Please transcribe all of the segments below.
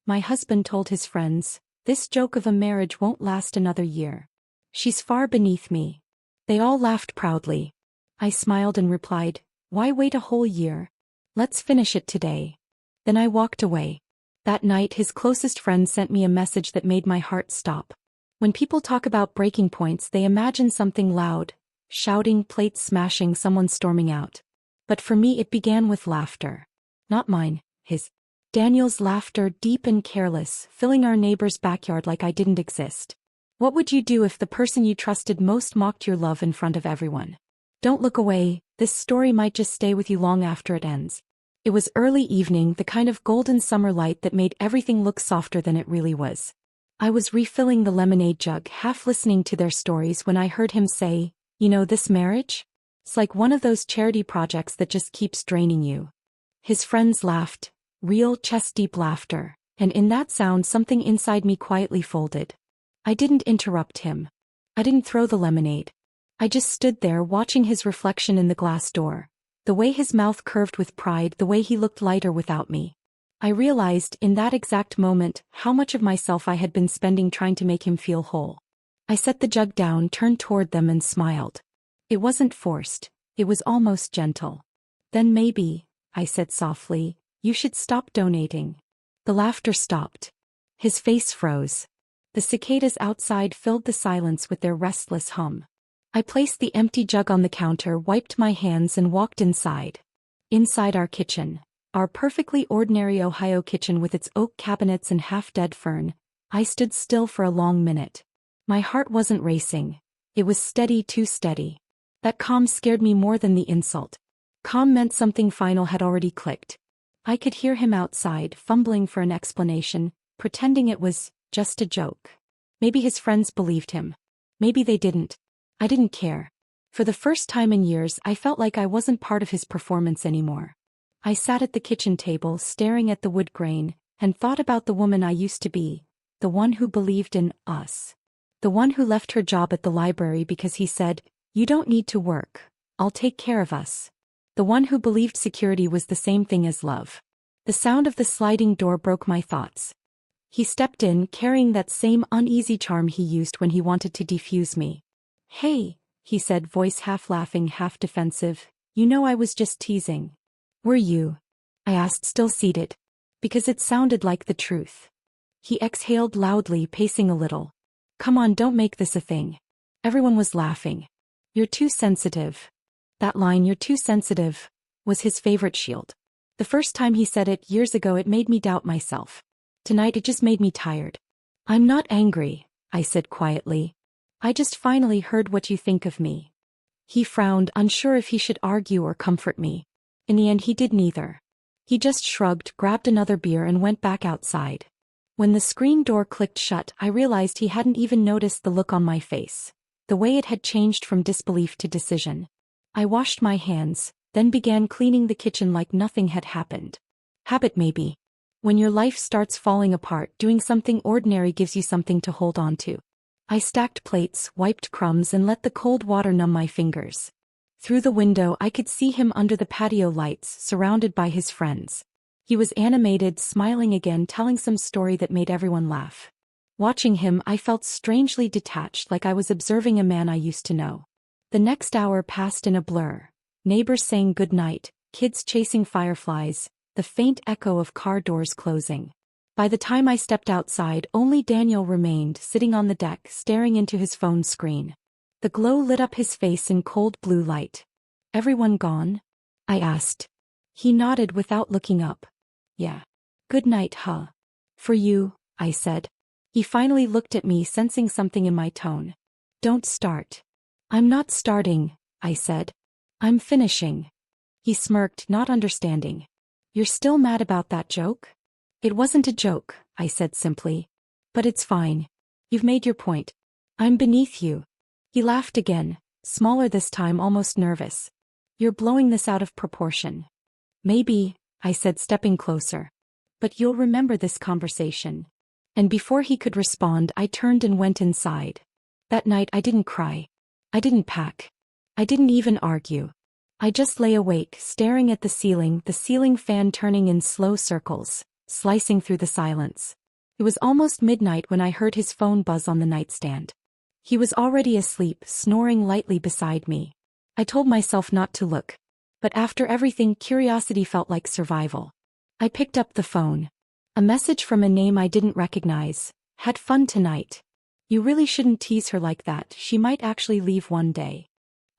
My husband told his friends, "This joke of a marriage won't last another year. She's far beneath me." They all laughed proudly. I smiled and replied, "Why wait a whole year? Let's finish it today." Then I walked away. That night his closest friend sent me a message that made my heart stop. When people talk about breaking points, they imagine something loud, shouting, plates smashing, someone storming out. But for me it began with laughter. Not mine, his. Daniel's laughter, deep and careless, filling our neighbor's backyard like I didn't exist. What would you do if the person you trusted most mocked your love in front of everyone? Don't look away, this story might just stay with you long after it ends. It was early evening, the kind of golden summer light that made everything look softer than it really was. I was refilling the lemonade jug, half listening to their stories, when I heard him say, "You know, this marriage? It's like one of those charity projects that just keeps draining you." His friends laughed, real chest-deep laughter, and in that sound something inside me quietly folded. I didn't interrupt him. I didn't throw the lemonade. I just stood there watching his reflection in the glass door, the way his mouth curved with pride, the way he looked lighter without me. I realized in that exact moment how much of myself I had been spending trying to make him feel whole. I set the jug down, turned toward them and smiled. It wasn't forced, it was almost gentle. "Then maybe," I said softly, "you should stop donating." The laughter stopped. His face froze. The cicadas outside filled the silence with their restless hum. I placed the empty jug on the counter, wiped my hands and walked inside. Inside our kitchen, our perfectly ordinary Ohio kitchen with its oak cabinets and half-dead fern, I stood still for a long minute. My heart wasn't racing. It was steady, too steady. That calm scared me more than the insult. Calm meant something final had already clicked. I could hear him outside, fumbling for an explanation, pretending it was just a joke. Maybe his friends believed him. Maybe they didn't. I didn't care. For the first time in years, I felt like I wasn't part of his performance anymore. I sat at the kitchen table, staring at the wood grain, and thought about the woman I used to be, the one who believed in us. The one who left her job at the library because he said, "You don't need to work. I'll take care of us." The one who believed security was the same thing as love. The sound of the sliding door broke my thoughts. He stepped in, carrying that same uneasy charm he used when he wanted to defuse me. "Hey," he said, voice half laughing, half defensive, "you know I was just teasing." "Were you?" I asked, still seated. Because it sounded like the truth. He exhaled loudly, pacing a little. "Come on, don't make this a thing." Everyone was laughing. "You're too sensitive." That line, "you're too sensitive," was his favorite shield. The first time he said it, years ago, it made me doubt myself. Tonight it just made me tired. "I'm not angry," I said quietly. "I just finally heard what you think of me." He frowned, unsure if he should argue or comfort me. In the end he did neither. He just shrugged, grabbed another beer and went back outside. When the screen door clicked shut, I realized he hadn't even noticed the look on my face, the way it had changed from disbelief to decision. I washed my hands, then began cleaning the kitchen like nothing had happened. Habit maybe. When your life starts falling apart, doing something ordinary gives you something to hold on to. I stacked plates, wiped crumbs and let the cold water numb my fingers. Through the window I could see him under the patio lights, surrounded by his friends. He was animated, smiling again, telling some story that made everyone laugh. Watching him, I felt strangely detached, like I was observing a man I used to know. The next hour passed in a blur. Neighbors saying goodnight, kids chasing fireflies, the faint echo of car doors closing. By the time I stepped outside, only Daniel remained, sitting on the deck, staring into his phone screen. The glow lit up his face in cold blue light. "Everyone gone?" I asked. He nodded without looking up. "Yeah. Good night, huh?" "For you," I said. He finally looked at me, sensing something in my tone. "Don't start." "I'm not starting," I said. "I'm finishing." He smirked, not understanding. "You're still mad about that joke?" "It wasn't a joke," I said simply. "But it's fine. You've made your point. I'm beneath you." He laughed again, smaller this time, almost nervous. "You're blowing this out of proportion." "Maybe," I said, stepping closer. "But you'll remember this conversation." And before he could respond, I turned and went inside. That night I didn't cry. I didn't pack. I didn't even argue. I just lay awake, staring at the ceiling fan turning in slow circles. slicing through the silence. It was almost midnight when I heard his phone buzz on the nightstand. He was already asleep, snoring lightly beside me. I told myself not to look. But after everything, curiosity felt like survival. I picked up the phone. A message from a name I didn't recognize. Had fun tonight. You really shouldn't tease her like that, she might actually leave one day.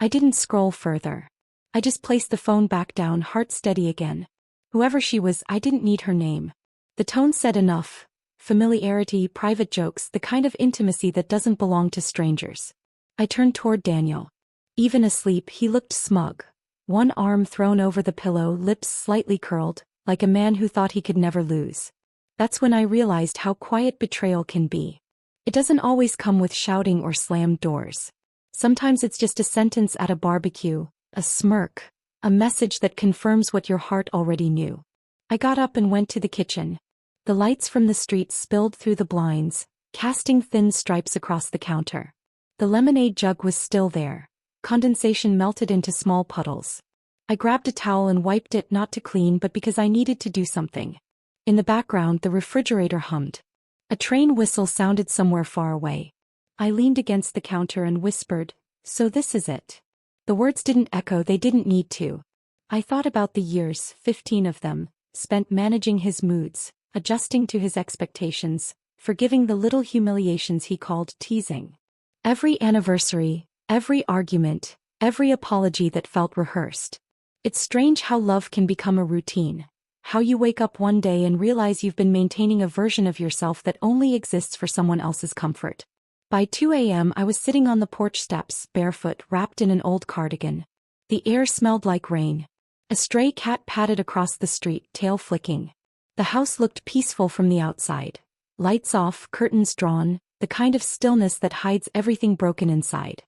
I didn't scroll further. I just placed the phone back down, heart steady again. Whoever she was, I didn't need her name. The tone said enough. Familiarity, private jokes, the kind of intimacy that doesn't belong to strangers. I turned toward Daniel. Even asleep, he looked smug. One arm thrown over the pillow, lips slightly curled, like a man who thought he could never lose. That's when I realized how quiet betrayal can be. It doesn't always come with shouting or slammed doors. Sometimes it's just a sentence at a barbecue, a smirk, a message that confirms what your heart already knew. I got up and went to the kitchen. The lights from the street spilled through the blinds, casting thin stripes across the counter. The lemonade jug was still there. Condensation melted into small puddles. I grabbed a towel and wiped it, not to clean but because I needed to do something. In the background, the refrigerator hummed. A train whistle sounded somewhere far away. I leaned against the counter and whispered, "So this is it." The words didn't echo, they didn't need to. I thought about the years, 15 of them, spent managing his moods, adjusting to his expectations, forgiving the little humiliations he called teasing. Every anniversary, every argument, every apology that felt rehearsed. It's strange how love can become a routine. How you wake up one day and realize you've been maintaining a version of yourself that only exists for someone else's comfort. By 2 a.m. I was sitting on the porch steps, barefoot, wrapped in an old cardigan. The air smelled like rain. A stray cat padded across the street, tail flicking. The house looked peaceful from the outside. Lights off, curtains drawn, the kind of stillness that hides everything broken inside.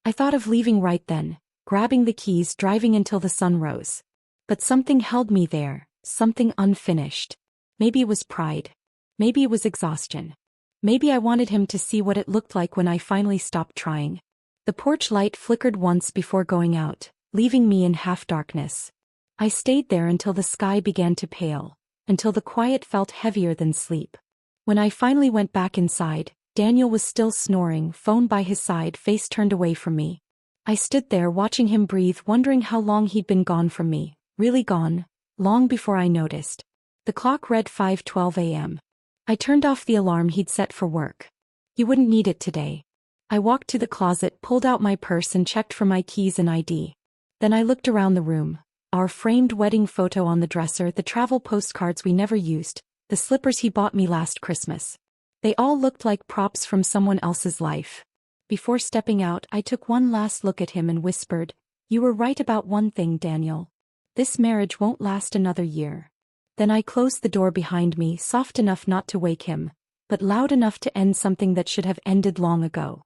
I thought of leaving right then, grabbing the keys, driving until the sun rose. But something held me there, something unfinished. Maybe it was pride. Maybe it was exhaustion. Maybe I wanted him to see what it looked like when I finally stopped trying. The porch light flickered once before going out, leaving me in half-darkness. I stayed there until the sky began to pale, until the quiet felt heavier than sleep. When I finally went back inside, Daniel was still snoring, phone by his side, face turned away from me. I stood there watching him breathe, wondering how long he'd been gone from me, really gone, long before I noticed. The clock read 5:12 a.m. I turned off the alarm he'd set for work. He wouldn't need it today. I walked to the closet, pulled out my purse and checked for my keys and ID. Then I looked around the room. Our framed wedding photo on the dresser, the travel postcards we never used, the slippers he bought me last Christmas. They all looked like props from someone else's life. Before stepping out, I took one last look at him and whispered, "You were right about one thing, Daniel. This marriage won't last another year." Then I closed the door behind me, soft enough not to wake him, but loud enough to end something that should have ended long ago.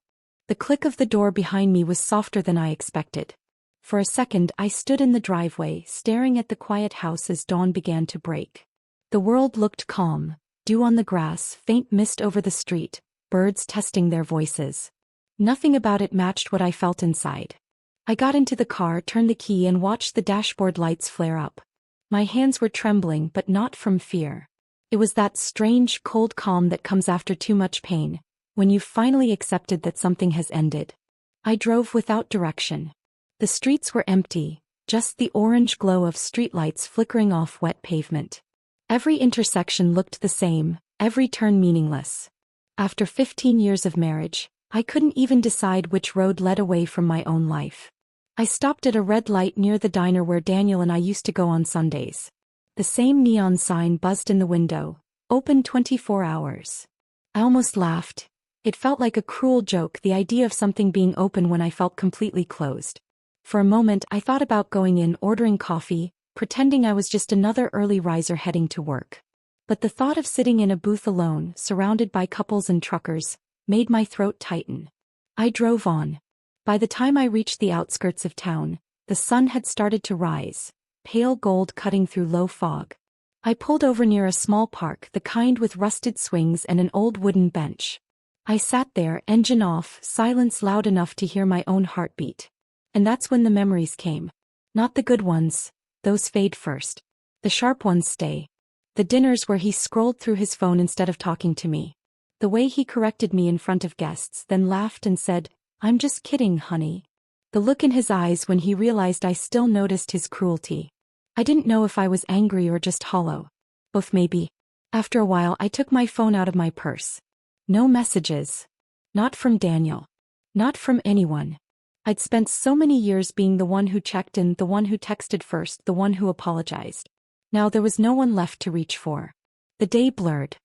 The click of the door behind me was softer than I expected. For a second I stood in the driveway, staring at the quiet house as dawn began to break. The world looked calm, dew on the grass, faint mist over the street, birds testing their voices. Nothing about it matched what I felt inside. I got into the car, turned the key and watched the dashboard lights flare up. My hands were trembling, but not from fear. It was that strange, cold calm that comes after too much pain, when you've finally accepted that something has ended. I drove without direction. The streets were empty, just the orange glow of streetlights flickering off wet pavement. Every intersection looked the same, every turn meaningless. After 15 years of marriage, I couldn't even decide which road led away from my own life. I stopped at a red light near the diner where Daniel and I used to go on Sundays. The same neon sign buzzed in the window, open 24 hours. I almost laughed. It felt like a cruel joke, the idea of something being open when I felt completely closed. For a moment I thought about going in, ordering coffee, pretending I was just another early riser heading to work. But the thought of sitting in a booth alone, surrounded by couples and truckers, made my throat tighten. I drove on. By the time I reached the outskirts of town, the sun had started to rise, pale gold cutting through low fog. I pulled over near a small park, the kind with rusted swings and an old wooden bench. I sat there, engine off, silence loud enough to hear my own heartbeat. And that's when the memories came. Not the good ones, those fade first. The sharp ones stay. The dinners where he scrolled through his phone instead of talking to me. The way he corrected me in front of guests, then laughed and said, "I'm just kidding, honey." The look in his eyes when he realized I still noticed his cruelty. I didn't know if I was angry or just hollow. Both maybe. After a while I took my phone out of my purse. No messages. Not from Daniel. Not from anyone. I'd spent so many years being the one who checked in, the one who texted first, the one who apologized. Now there was no one left to reach for. The day blurred.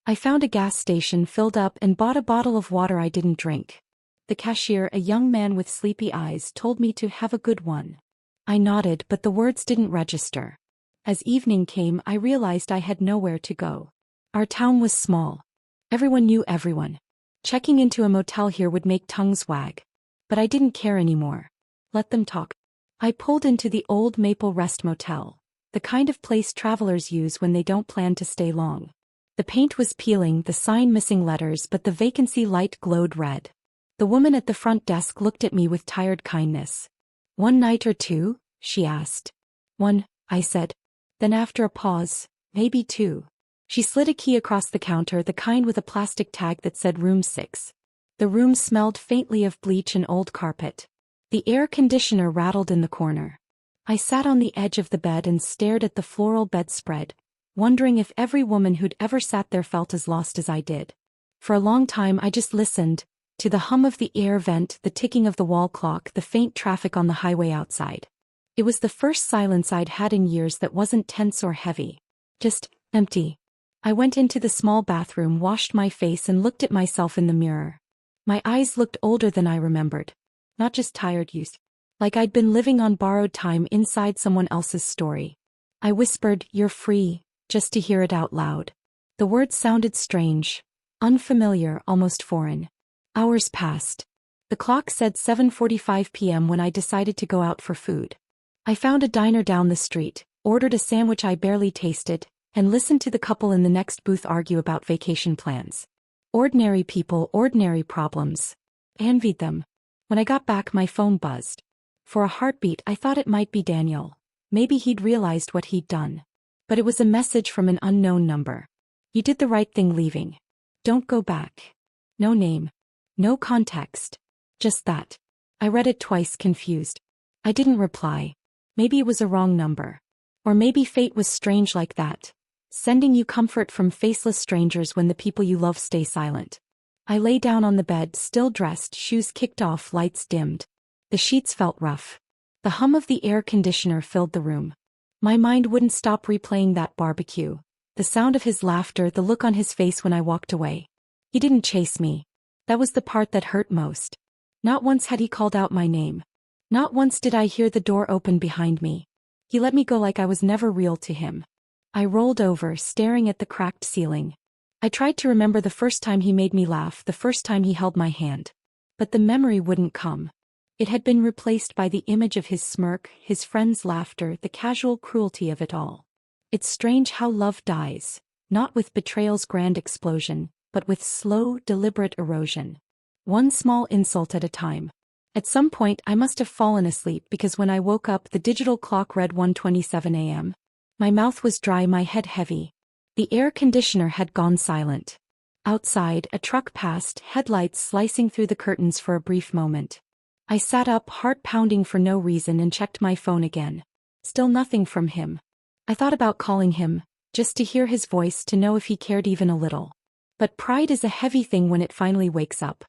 I found a gas station, filled up, and bought a bottle of water I didn't drink. The cashier, a young man with sleepy eyes, told me to have a good one. I nodded, but the words didn't register. As evening came, I realized I had nowhere to go. Our town was small. Everyone knew everyone. Checking into a motel here would make tongues wag. But I didn't care anymore. Let them talk. I pulled into the old Maple Rest Motel, the kind of place travelers use when they don't plan to stay long. The paint was peeling, the sign missing letters, but the vacancy light glowed red. The woman at the front desk looked at me with tired kindness. "One night or two?" she asked. "One," I said. Then after a pause, "Maybe two." She slid a key across the counter, the kind with a plastic tag that said room 6. The room smelled faintly of bleach and old carpet. The air conditioner rattled in the corner. I sat on the edge of the bed and stared at the floral bedspread, wondering if every woman who'd ever sat there felt as lost as I did. For a long time I just listened, to the hum of the air vent, the ticking of the wall clock, the faint traffic on the highway outside. It was the first silence I'd had in years that wasn't tense or heavy. Just empty. I went into the small bathroom, washed my face, and looked at myself in the mirror. My eyes looked older than I remembered. Not just tired, used. Like I'd been living on borrowed time inside someone else's story. I whispered, "You're free," just to hear it out loud. The words sounded strange, unfamiliar, almost foreign. Hours passed. The clock said 7:45 p.m. when I decided to go out for food. I found a diner down the street, ordered a sandwich I barely tasted, and listened to the couple in the next booth argue about vacation plans. Ordinary people, ordinary problems. I envied them. When I got back, my phone buzzed. For a heartbeat, I thought it might be Daniel. Maybe he'd realized what he'd done. But it was a message from an unknown number. "You did the right thing leaving. Don't go back." No name. No context. Just that. I read it twice, confused. I didn't reply. Maybe it was a wrong number. Or maybe fate was strange like that, sending you comfort from faceless strangers when the people you love stay silent. I lay down on the bed, still dressed, shoes kicked off, lights dimmed. The sheets felt rough. The hum of the air conditioner filled the room. My mind wouldn't stop replaying that barbecue, the sound of his laughter, the look on his face when I walked away. He didn't chase me. That was the part that hurt most. Not once had he called out my name. Not once did I hear the door open behind me. He let me go like I was never real to him. I rolled over, staring at the cracked ceiling. I tried to remember the first time he made me laugh, the first time he held my hand. But the memory wouldn't come. It had been replaced by the image of his smirk, his friends' laughter, the casual cruelty of it all. It's strange how love dies, not with betrayal's grand explosion, but with slow, deliberate erosion. One small insult at a time. At some point I must have fallen asleep because when I woke up the digital clock read 1:27 a.m. My mouth was dry, my head heavy. The air conditioner had gone silent. Outside, a truck passed, headlights slicing through the curtains for a brief moment. I sat up, heart pounding for no reason, and checked my phone again. Still nothing from him. I thought about calling him, just to hear his voice, to know if he cared even a little. But pride is a heavy thing when it finally wakes up.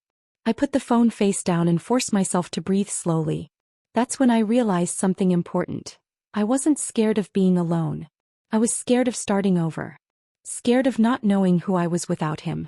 I put the phone face down and forced myself to breathe slowly. That's when I realized something important. I wasn't scared of being alone. I was scared of starting over. Scared of not knowing who I was without him.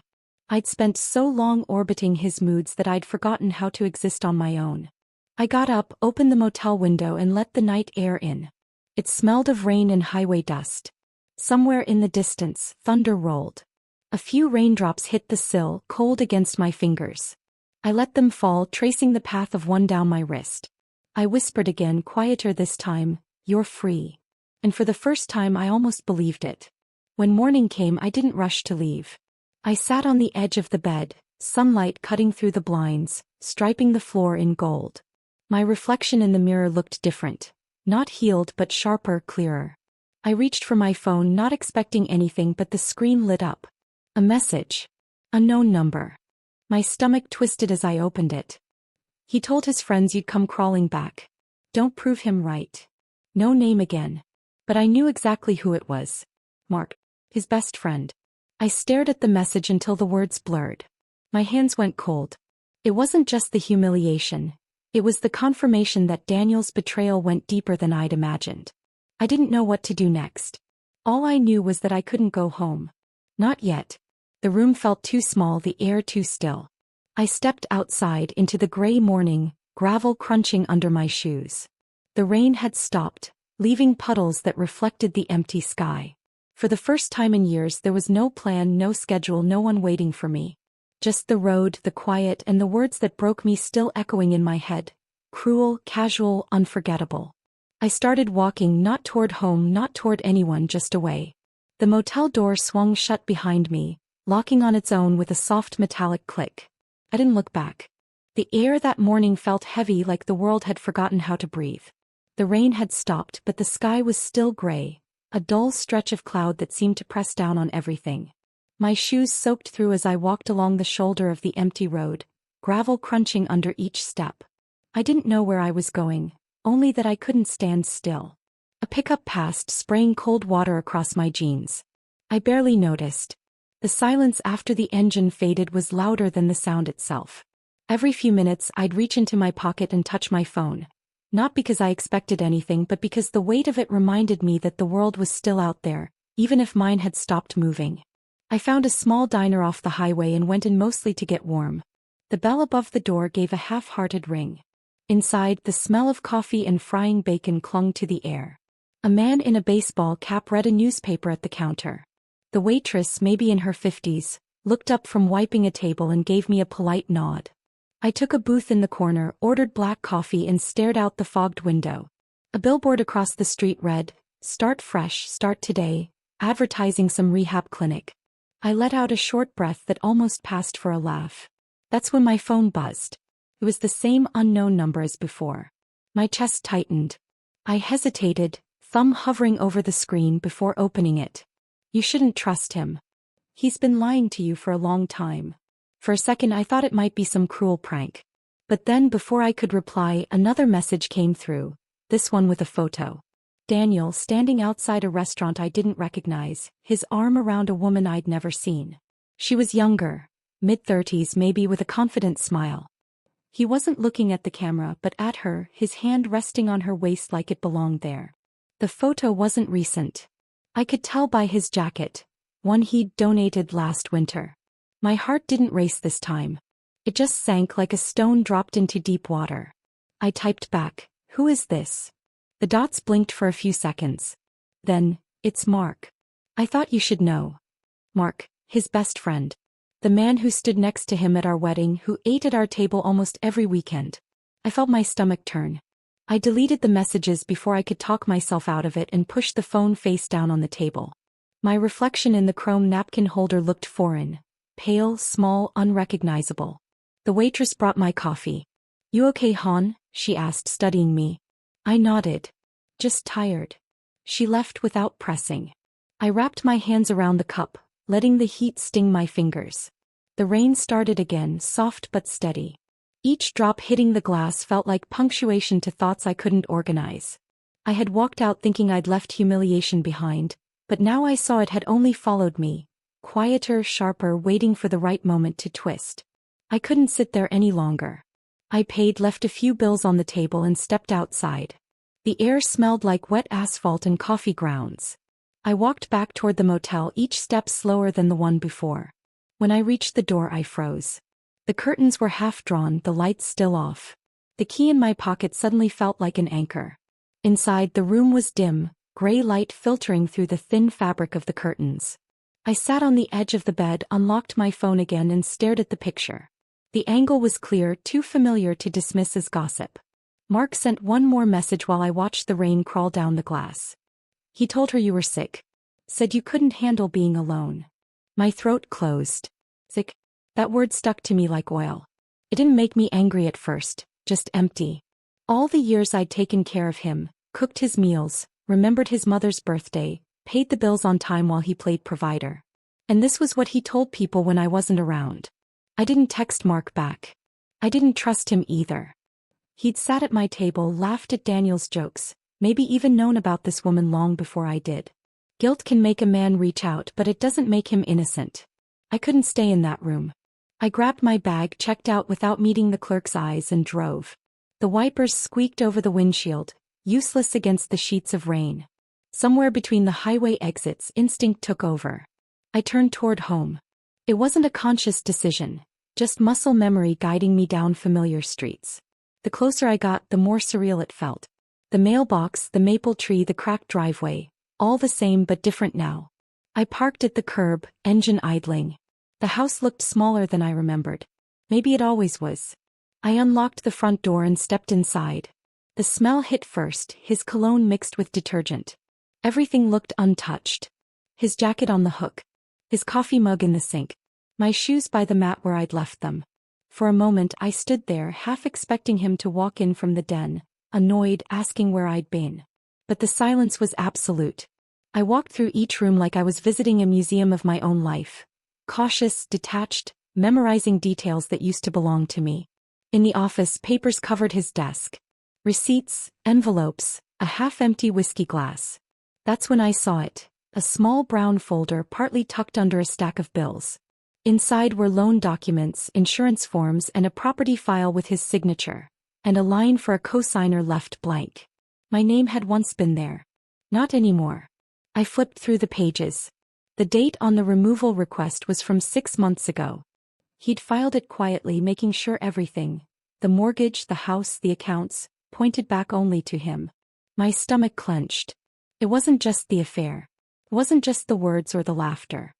I'd spent so long orbiting his moods that I'd forgotten how to exist on my own. I got up, opened the motel window, and let the night air in. It smelled of rain and highway dust. Somewhere in the distance, thunder rolled. A few raindrops hit the sill, cold against my fingers. I let them fall, tracing the path of one down my wrist. I whispered again, quieter this time, "You're free." And for the first time I almost believed it. When morning came, I didn't rush to leave. I sat on the edge of the bed, sunlight cutting through the blinds, striping the floor in gold. My reflection in the mirror looked different. Not healed, but sharper, clearer. I reached for my phone, not expecting anything, but the screen lit up. A message. Unknown number. My stomach twisted as I opened it. He told his friends you'd come crawling back. Don't prove him right. No name again. But I knew exactly who it was. Mark. His best friend. I stared at the message until the words blurred. My hands went cold. It wasn't just the humiliation. It was the confirmation that Daniel's betrayal went deeper than I'd imagined. I didn't know what to do next. All I knew was that I couldn't go home. Not yet. The room felt too small, the air too still. I stepped outside into the gray morning, gravel crunching under my shoes. The rain had stopped, leaving puddles that reflected the empty sky. For the first time in years, there was no plan, no schedule, no one waiting for me. Just the road, the quiet, and the words that broke me still echoing in my head. Cruel, casual, unforgettable. I started walking, not toward home, not toward anyone, just away. The motel door swung shut behind me, locking on its own with a soft metallic click. I didn't look back. The air that morning felt heavy, like the world had forgotten how to breathe. The rain had stopped, but the sky was still gray, a dull stretch of cloud that seemed to press down on everything. My shoes soaked through as I walked along the shoulder of the empty road, gravel crunching under each step. I didn't know where I was going, only that I couldn't stand still. A pickup passed, spraying cold water across my jeans. I barely noticed. The silence after the engine faded was louder than the sound itself. Every few minutes I'd reach into my pocket and touch my phone. Not because I expected anything, but because the weight of it reminded me that the world was still out there, even if mine had stopped moving. I found a small diner off the highway and went in mostly to get warm. The bell above the door gave a half-hearted ring. Inside, the smell of coffee and frying bacon clung to the air. A man in a baseball cap read a newspaper at the counter. The waitress, maybe in her 50s, looked up from wiping a table and gave me a polite nod. I took a booth in the corner, ordered black coffee, and stared out the fogged window. A billboard across the street read, "Start fresh, start today," advertising some rehab clinic. I let out a short breath that almost passed for a laugh. That's when my phone buzzed. It was the same unknown number as before. My chest tightened. I hesitated, thumb hovering over the screen before opening it. You shouldn't trust him. He's been lying to you for a long time. For a second I thought it might be some cruel prank. But then before I could reply, another message came through, this one with a photo. Daniel standing outside a restaurant I didn't recognize, his arm around a woman I'd never seen. She was younger, mid-30s maybe, with a confident smile. He wasn't looking at the camera but at her, his hand resting on her waist like it belonged there. The photo wasn't recent. I could tell by his jacket, one he'd donated last winter. My heart didn't race this time. It just sank like a stone dropped into deep water. I typed back, "Who is this?" The dots blinked for a few seconds. Then, "It's Mark. I thought you should know." Mark, his best friend. The man who stood next to him at our wedding, who ate at our table almost every weekend. I felt my stomach turn. I deleted the messages before I could talk myself out of it and pushed the phone face down on the table. My reflection in the chrome napkin holder looked foreign. Pale, small, unrecognizable. The waitress brought my coffee. "You okay, hon?" she asked, studying me. I nodded. "Just tired." She left without pressing. I wrapped my hands around the cup, letting the heat sting my fingers. The rain started again, soft but steady. Each drop hitting the glass felt like punctuation to thoughts I couldn't organize. I had walked out thinking I'd left humiliation behind, but now I saw it had only followed me, quieter, sharper, waiting for the right moment to twist. I couldn't sit there any longer. I paid, left a few bills on the table, and stepped outside. The air smelled like wet asphalt and coffee grounds. I walked back toward the motel, each step slower than the one before. When I reached the door I froze. The curtains were half drawn, the lights still off. The key in my pocket suddenly felt like an anchor. Inside, the room was dim, gray light filtering through the thin fabric of the curtains. I sat on the edge of the bed, unlocked my phone again, and stared at the picture. The angle was clear, too familiar to dismiss as gossip. Mark sent one more message while I watched the rain crawl down the glass. He told her you were sick. Said you couldn't handle being alone. My throat closed. Sick. That word stuck to me like oil. It didn't make me angry at first, just empty. All the years I'd taken care of him, cooked his meals, remembered his mother's birthday, paid the bills on time while he played provider. And this was what he told people when I wasn't around. I didn't text Mark back. I didn't trust him either. He'd sat at my table, laughed at Daniel's jokes, maybe even known about this woman long before I did. Guilt can make a man reach out, but it doesn't make him innocent. I couldn't stay in that room. I grabbed my bag, checked out without meeting the clerk's eyes, and drove. The wipers squeaked over the windshield, useless against the sheets of rain. Somewhere between the highway exits, instinct took over. I turned toward home. It wasn't a conscious decision, just muscle memory guiding me down familiar streets. The closer I got, the more surreal it felt. The mailbox, the maple tree, the cracked driveway, all the same but different now. I parked at the curb, engine idling. The house looked smaller than I remembered. Maybe it always was. I unlocked the front door and stepped inside. The smell hit first, his cologne mixed with detergent. Everything looked untouched. His jacket on the hook. His coffee mug in the sink. My shoes by the mat where I'd left them. For a moment I stood there, half expecting him to walk in from the den, annoyed, asking where I'd been. But the silence was absolute. I walked through each room like I was visiting a museum of my own life. Cautious, detached, memorizing details that used to belong to me. In the office, papers covered his desk. Receipts, envelopes, a half-empty whiskey glass. That's when I saw it, a small brown folder partly tucked under a stack of bills. Inside were loan documents, insurance forms, and a property file with his signature, and a line for a cosigner left blank. My name had once been there. Not anymore. I flipped through the pages. The date on the removal request was from 6 months ago. He'd filed it quietly, making sure everything, the mortgage, the house, the accounts, pointed back only to him. My stomach clenched. It wasn't just the affair. It wasn't just the words or the laughter.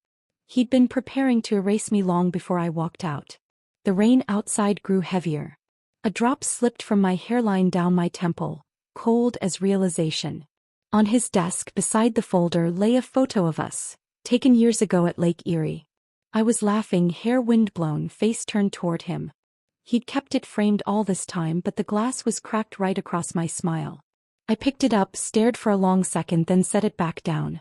He'd been preparing to erase me long before I walked out. The rain outside grew heavier. A drop slipped from my hairline down my temple, cold as realization. On his desk beside the folder lay a photo of us, taken years ago at Lake Erie. I was laughing, hair windblown, face turned toward him. He'd kept it framed all this time, but the glass was cracked right across my smile. I picked it up, stared for a long second, then set it back down.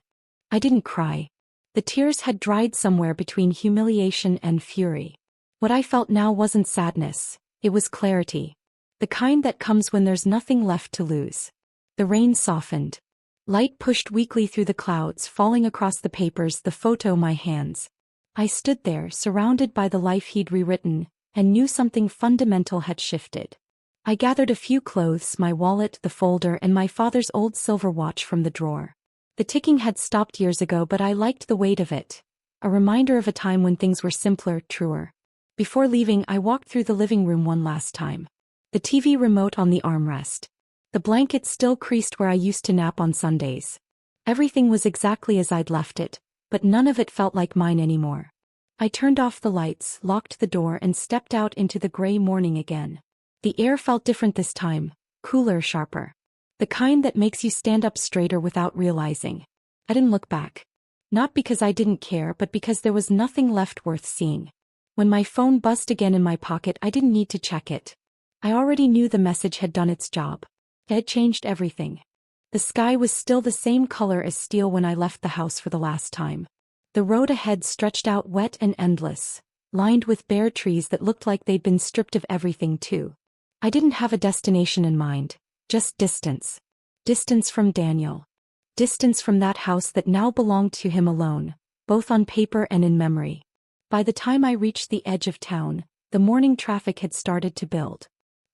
I didn't cry. The tears had dried somewhere between humiliation and fury. What I felt now wasn't sadness, it was clarity. The kind that comes when there's nothing left to lose. The rain softened. Light pushed weakly through the clouds, falling across the papers, the photo, my hands. I stood there, surrounded by the life he'd rewritten, and knew something fundamental had shifted. I gathered a few clothes, my wallet, the folder, and my father's old silver watch from the drawer. The ticking had stopped years ago, but I liked the weight of it. A reminder of a time when things were simpler, truer. Before leaving, I walked through the living room one last time. The TV remote on the armrest. The blanket still creased where I used to nap on Sundays. Everything was exactly as I'd left it, but none of it felt like mine anymore. I turned off the lights, locked the door, and stepped out into the gray morning again. The air felt different this time, cooler, sharper. The kind that makes you stand up straighter without realizing. I didn't look back. Not because I didn't care, but because there was nothing left worth seeing. When my phone buzzed again in my pocket, I didn't need to check it. I already knew the message had done its job. It had changed everything. The sky was still the same color as steel when I left the house for the last time. The road ahead stretched out wet and endless, lined with bare trees that looked like they'd been stripped of everything too. I didn't have a destination in mind. Just distance. Distance from Daniel. Distance from that house that now belonged to him alone, both on paper and in memory. By the time I reached the edge of town, the morning traffic had started to build.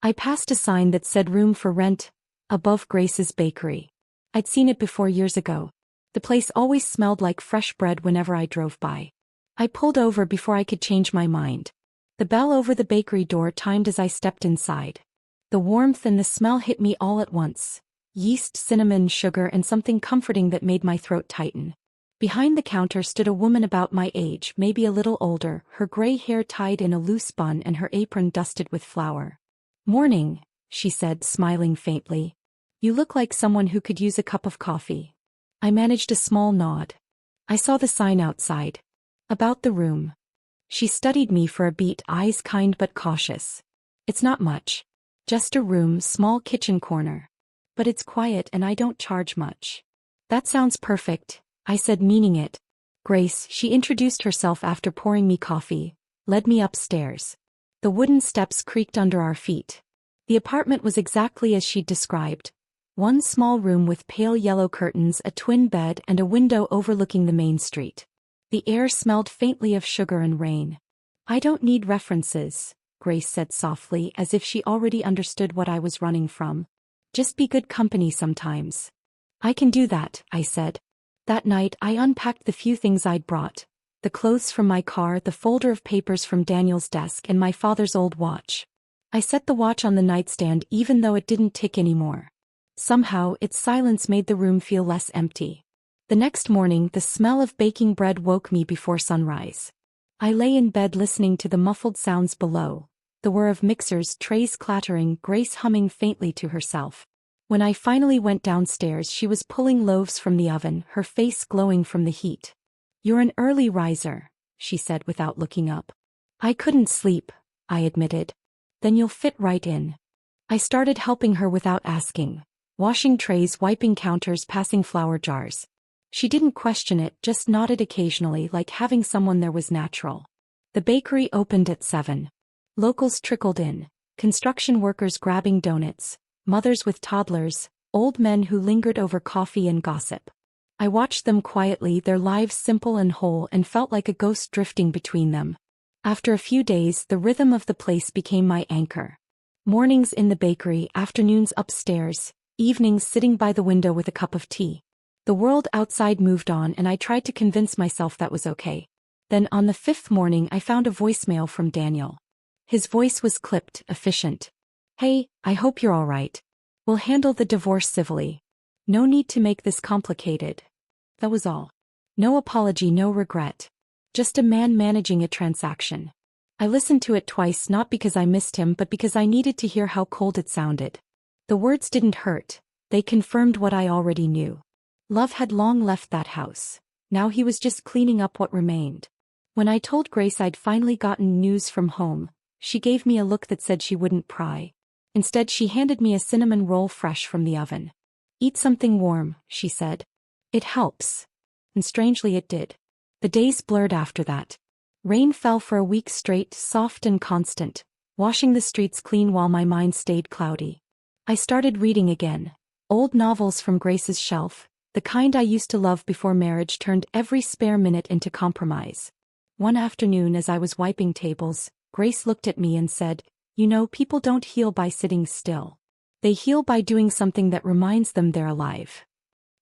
I passed a sign that said room for rent, above Grace's Bakery. I'd seen it before years ago. The place always smelled like fresh bread whenever I drove by. I pulled over before I could change my mind. The bell over the bakery door timed as I stepped inside. The warmth and the smell hit me all at once. Yeast, cinnamon, sugar, and something comforting that made my throat tighten. Behind the counter stood a woman about my age, maybe a little older, her gray hair tied in a loose bun and her apron dusted with flour. "Morning," she said, smiling faintly. "You look like someone who could use a cup of coffee." I managed a small nod. I saw the sign outside. About the room. She studied me for a beat, eyes kind but cautious. "It's not much. Just a room, small kitchen corner." But it's quiet and I don't charge much. That sounds perfect, I said, meaning it. Grace, she introduced herself after pouring me coffee, led me upstairs. The wooden steps creaked under our feet. The apartment was exactly as she'd described. One small room with pale yellow curtains, a twin bed, and a window overlooking the main street. The air smelled faintly of sugar and rain. I don't need references, Grace said softly, as if she already understood what I was running from. Just be good company sometimes. I can do that, I said. That night I unpacked the few things I'd brought. The clothes from my car, the folder of papers from Daniel's desk, and my father's old watch. I set the watch on the nightstand even though it didn't tick anymore. Somehow, its silence made the room feel less empty. The next morning, the smell of baking bread woke me before sunrise. I lay in bed listening to the muffled sounds below, the whir of mixers, trays clattering, Grace humming faintly to herself. When I finally went downstairs, she was pulling loaves from the oven, her face glowing from the heat. "You're an early riser," she said without looking up. "I couldn't sleep," I admitted. "Then you'll fit right in." I started helping her without asking. Washing trays, wiping counters, passing flour jars. She didn't question it, just nodded occasionally, like having someone there was natural. The bakery opened at 7. Locals trickled in. Construction workers grabbing donuts, mothers with toddlers, old men who lingered over coffee and gossip. I watched them quietly, their lives simple and whole, and felt like a ghost drifting between them. After a few days, the rhythm of the place became my anchor. Mornings in the bakery, afternoons upstairs, evenings sitting by the window with a cup of tea. The world outside moved on, and I tried to convince myself that was okay. Then on the 5th morning I found a voicemail from Daniel. His voice was clipped, efficient. "Hey, I hope you're all right. We'll handle the divorce civilly. No need to make this complicated." That was all. No apology, no regret. Just a man managing a transaction. I listened to it twice, not because I missed him but because I needed to hear how cold it sounded. The words didn't hurt, they confirmed what I already knew. Love had long left that house. Now he was just cleaning up what remained. When I told Grace I'd finally gotten news from home, she gave me a look that said she wouldn't pry. Instead, she handed me a cinnamon roll fresh from the oven. "Eat something warm," she said. "It helps." And strangely it did. The days blurred after that. Rain fell for a week straight, soft and constant, washing the streets clean while my mind stayed cloudy. I started reading again. Old novels from Grace's shelf, the kind I used to love before marriage turned every spare minute into compromise. One afternoon as I was wiping tables, Grace looked at me and said, "You know, people don't heal by sitting still. They heal by doing something that reminds them they're alive."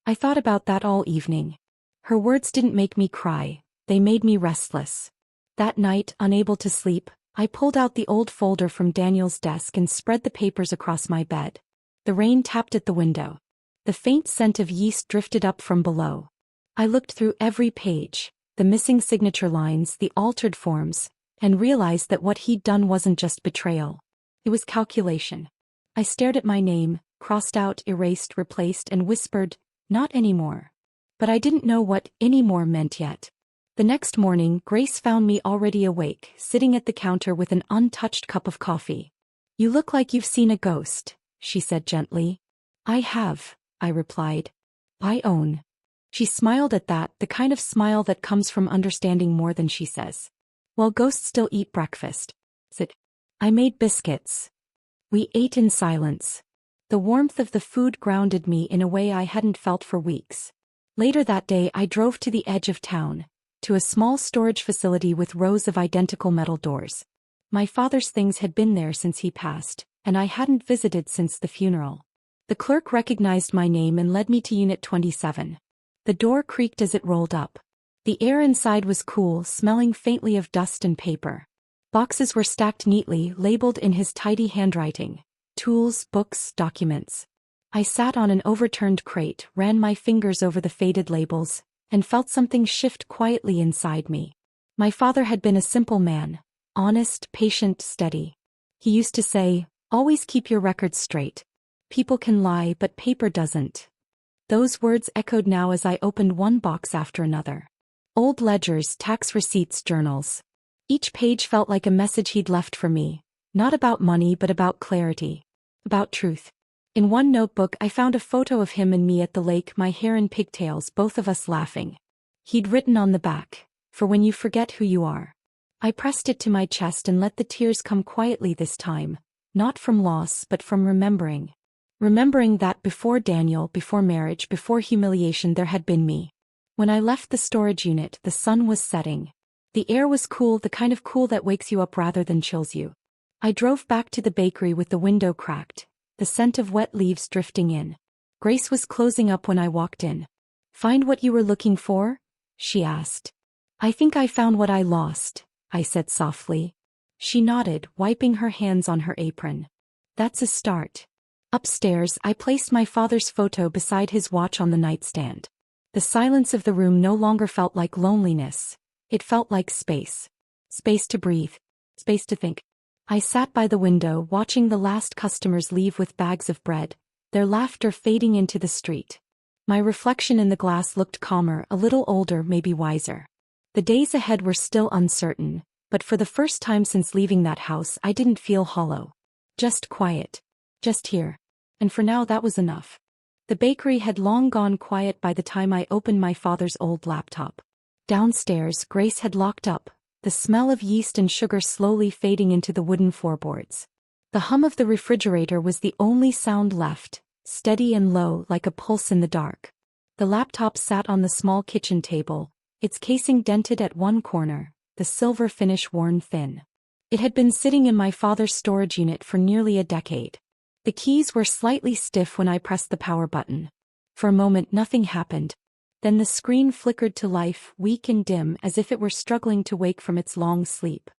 I thought about that all evening. Her words didn't make me cry, they made me restless. That night, unable to sleep, I pulled out the old folder from Daniel's desk and spread the papers across my bed. The rain tapped at the window. The faint scent of yeast drifted up from below. I looked through every page, the missing signature lines, the altered forms, and realized that what he'd done wasn't just betrayal. It was calculation. I stared at my name, crossed out, erased, replaced, and whispered, "Not anymore." But I didn't know what "anymore" meant yet. The next morning, Grace found me already awake, sitting at the counter with an untouched cup of coffee. "You look like you've seen a ghost," she said gently. "I have," I replied. "I own." She smiled at that, the kind of smile that comes from understanding more than she says. "Well, ghosts still eat breakfast." Said. I made biscuits. We ate in silence. The warmth of the food grounded me in a way I hadn't felt for weeks. Later that day I drove to the edge of town, to a small storage facility with rows of identical metal doors. My father's things had been there since he passed, and I hadn't visited since the funeral. The clerk recognized my name and led me to Unit 27. The door creaked as it rolled up. The air inside was cool, smelling faintly of dust and paper. Boxes were stacked neatly, labeled in his tidy handwriting. Tools, books, documents. I sat on an overturned crate, ran my fingers over the faded labels, and felt something shift quietly inside me. My father had been a simple man, honest, patient, steady. He used to say, "Always keep your records straight. People can lie, but paper doesn't." Those words echoed now as I opened one box after another. Old ledgers, tax receipts, journals. Each page felt like a message he'd left for me, not about money but about clarity, about truth. In one notebook I found a photo of him and me at the lake, my hair in pigtails, both of us laughing. He'd written on the back, "For when you forget who you are." I pressed it to my chest and let the tears come quietly this time, not from loss but from remembering. Remembering that before Daniel, before marriage, before humiliation, there had been me. When I left the storage unit, the sun was setting. The air was cool, the kind of cool that wakes you up rather than chills you. I drove back to the bakery with the window cracked, the scent of wet leaves drifting in. Grace was closing up when I walked in. "Find what you were looking for?" she asked. "I think I found what I lost," I said softly. She nodded, wiping her hands on her apron. "That's a start." Upstairs, I placed my father's photo beside his watch on the nightstand. The silence of the room no longer felt like loneliness. It felt like space. Space to breathe. Space to think. I sat by the window, watching the last customers leave with bags of bread, their laughter fading into the street. My reflection in the glass looked calmer, a little older, maybe wiser. The days ahead were still uncertain, but for the first time since leaving that house, I didn't feel hollow. Just quiet. Just here. And for now that was enough. The bakery had long gone quiet by the time I opened my father's old laptop. Downstairs, Grace had locked up, the smell of yeast and sugar slowly fading into the wooden floorboards. The hum of the refrigerator was the only sound left, steady and low like a pulse in the dark. The laptop sat on the small kitchen table, its casing dented at one corner, the silver finish worn thin. It had been sitting in my father's storage unit for nearly a decade. The keys were slightly stiff when I pressed the power button. For a moment nothing happened. Then the screen flickered to life, weak and dim, as if it were struggling to wake from its long sleep.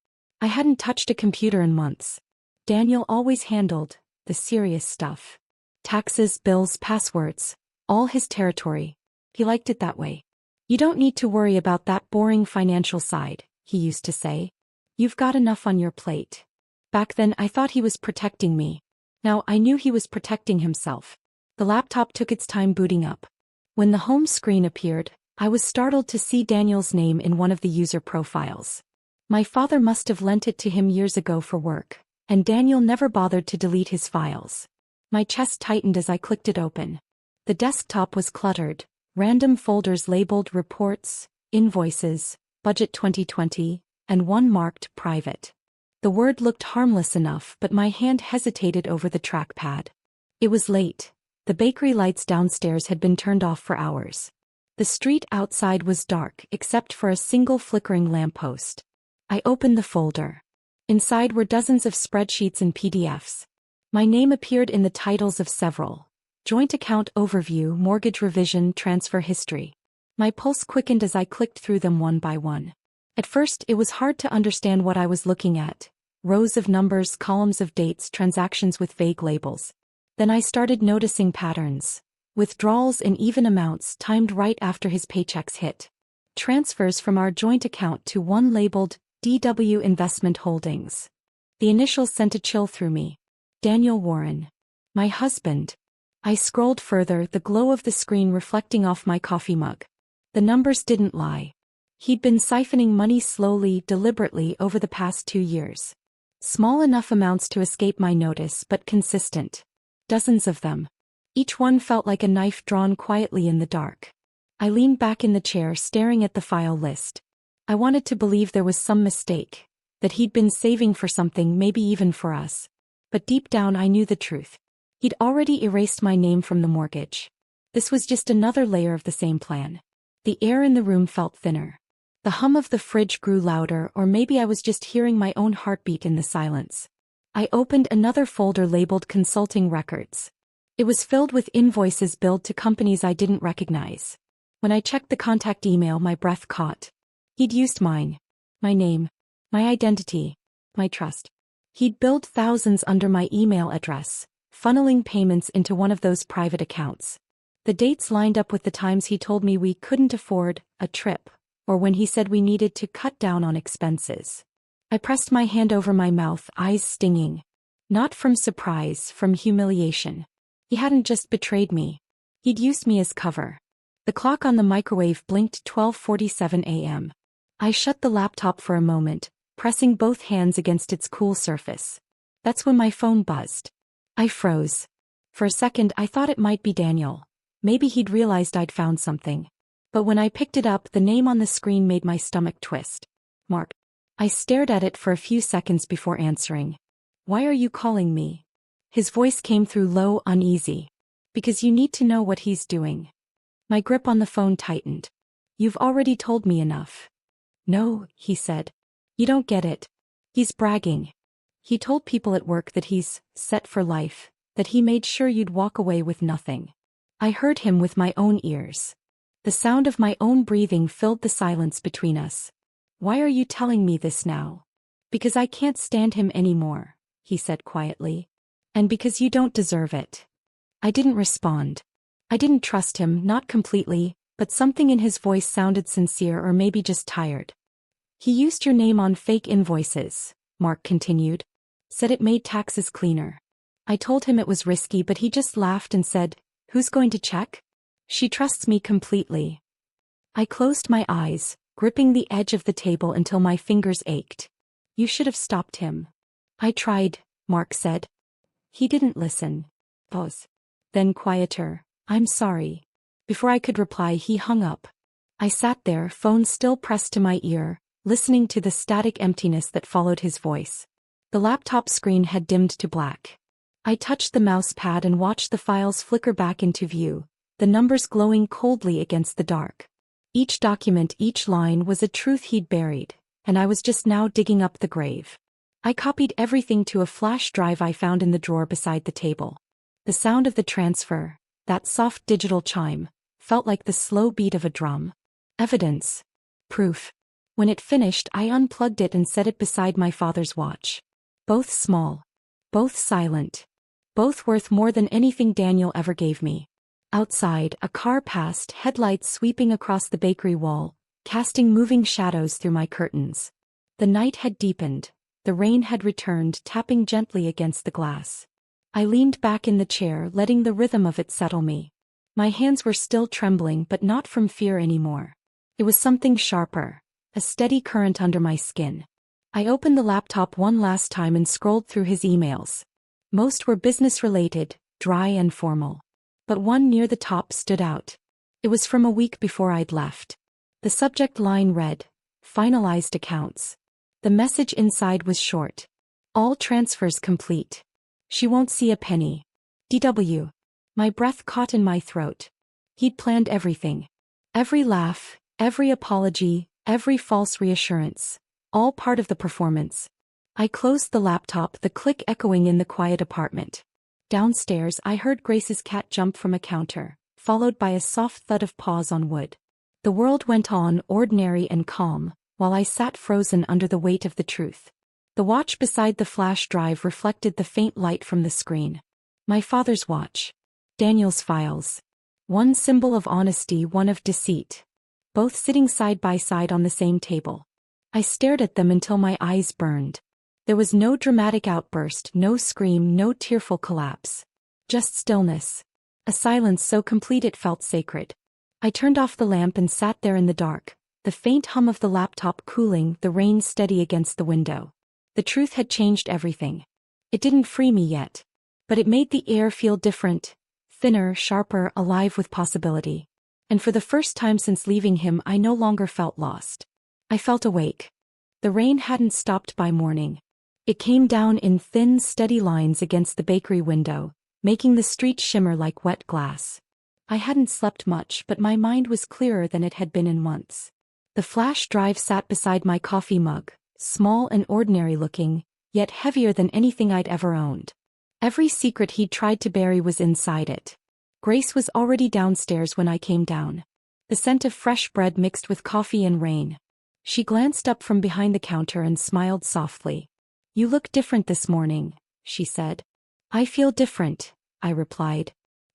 I hadn't touched a computer in months. Daniel always handled the serious stuff. Taxes, bills, passwords, all his territory. He liked it that way. "You don't need to worry about that boring financial side," he used to say. "You've got enough on your plate." Back then I thought he was protecting me. Now I knew he was protecting himself. The laptop took its time booting up. When the home screen appeared, I was startled to see Daniel's name in one of the user profiles. My father must have lent it to him years ago for work, and Daniel never bothered to delete his files. My chest tightened as I clicked it open. The desktop was cluttered, random folders labeled reports, invoices, budget 2020, and one marked private. The word looked harmless enough, but my hand hesitated over the trackpad. It was late. The bakery lights downstairs had been turned off for hours. The street outside was dark, except for a single flickering lamppost. I opened the folder. Inside were dozens of spreadsheets and PDFs. My name appeared in the titles of several. Joint account overview, mortgage revision, transfer history. My pulse quickened as I clicked through them one by one. At first it was hard to understand what I was looking at. Rows of numbers, columns of dates, transactions with vague labels. Then I started noticing patterns. Withdrawals in even amounts timed right after his paychecks hit. Transfers from our joint account to one labeled DW Investment Holdings. The initials sent a chill through me. Daniel Warren. My husband. I scrolled further, the glow of the screen reflecting off my coffee mug. The numbers didn't lie. He'd been siphoning money slowly, deliberately over the past 2 years. Small enough amounts to escape my notice, but consistent. Dozens of them. Each one felt like a knife drawn quietly in the dark. I leaned back in the chair, staring at the file list. I wanted to believe there was some mistake, that he'd been saving for something, maybe even for us. But deep down I knew the truth. He'd already erased my name from the mortgage. This was just another layer of the same plan. The air in the room felt thinner. The hum of the fridge grew louder, or maybe I was just hearing my own heartbeat in the silence. I opened another folder labeled Consulting Records. It was filled with invoices billed to companies I didn't recognize. When I checked the contact email, my breath caught. He'd used mine. My name. My identity. My trust. He'd billed thousands under my email address, funneling payments into one of those private accounts. The dates lined up with the times he told me we couldn't afford a trip, or when he said we needed to cut down on expenses. I pressed my hand over my mouth, eyes stinging. Not from surprise, from humiliation. He hadn't just betrayed me. He'd used me as cover. The clock on the microwave blinked 12:47 a.m. I shut the laptop for a moment, pressing both hands against its cool surface. That's when my phone buzzed. I froze. For a second I thought it might be Daniel. Maybe he'd realized I'd found something. But when I picked it up, the name on the screen made my stomach twist. Mark. I stared at it for a few seconds before answering. Why are you calling me? His voice came through low, uneasy. Because you need to know what he's doing. My grip on the phone tightened. You've already told me enough. No, he said. You don't get it. He's bragging. He told people at work that he's set for life, that he made sure you'd walk away with nothing. I heard him with my own ears. The sound of my own breathing filled the silence between us. Why are you telling me this now? Because I can't stand him anymore, he said quietly. And because you don't deserve it. I didn't respond. I didn't trust him, not completely, but something in his voice sounded sincere or maybe just tired. He used your name on fake invoices, Mark continued. Said it made taxes cleaner. I told him it was risky, but he just laughed and said, "Who's going to check? She trusts me completely." I closed my eyes, gripping the edge of the table until my fingers ached. You should have stopped him. I tried, Mark said. He didn't listen. Pause. Then quieter. I'm sorry. Before I could reply, he hung up. I sat there, phone still pressed to my ear, listening to the static emptiness that followed his voice. The laptop screen had dimmed to black. I touched the mouse pad and watched the files flicker back into view, the numbers glowing coldly against the dark. Each document, each line was a truth he'd buried, and I was just now digging up the grave. I copied everything to a flash drive I found in the drawer beside the table. The sound of the transfer, that soft digital chime, felt like the slow beat of a drum. Evidence. Proof. When it finished, I unplugged it and set it beside my father's watch. Both small. Both silent. Both worth more than anything Daniel ever gave me. Outside, a car passed, headlights sweeping across the bakery wall, casting moving shadows through my curtains. The night had deepened. The rain had returned, tapping gently against the glass. I leaned back in the chair, letting the rhythm of it settle me. My hands were still trembling, but not from fear anymore. It was something sharper, a steady current under my skin. I opened the laptop one last time and scrolled through his emails. Most were business-related, dry and formal. But one near the top stood out. It was from a week before I'd left. The subject line read, "Finalized accounts." The message inside was short. "All transfers complete. She won't see a penny. DW. My breath caught in my throat. He'd planned everything. Every laugh, every apology, every false reassurance. All part of the performance. I closed the laptop, the click echoing in the quiet apartment. Downstairs, I heard Grace's cat jump from a counter, followed by a soft thud of paws on wood. The world went on, ordinary and calm, while I sat frozen under the weight of the truth. The watch beside the flash drive reflected the faint light from the screen. My father's watch. Daniel's files. One symbol of honesty, one of deceit. Both sitting side by side on the same table. I stared at them until my eyes burned. There was no dramatic outburst, no scream, no tearful collapse. Just stillness. A silence so complete it felt sacred. I turned off the lamp and sat there in the dark, the faint hum of the laptop cooling, the rain steady against the window. The truth had changed everything. It didn't free me yet. But it made the air feel different, thinner, sharper, alive with possibility. And for the first time since leaving him, I no longer felt lost. I felt awake. The rain hadn't stopped by morning. It came down in thin, steady lines against the bakery window, making the street shimmer like wet glass. I hadn't slept much, but my mind was clearer than it had been in months. The flash drive sat beside my coffee mug, small and ordinary looking, yet heavier than anything I'd ever owned. Every secret he'd tried to bury was inside it. Grace was already downstairs when I came down. The scent of fresh bread mixed with coffee and rain. She glanced up from behind the counter and smiled softly. "You look different this morning," she said. "I feel different," I replied.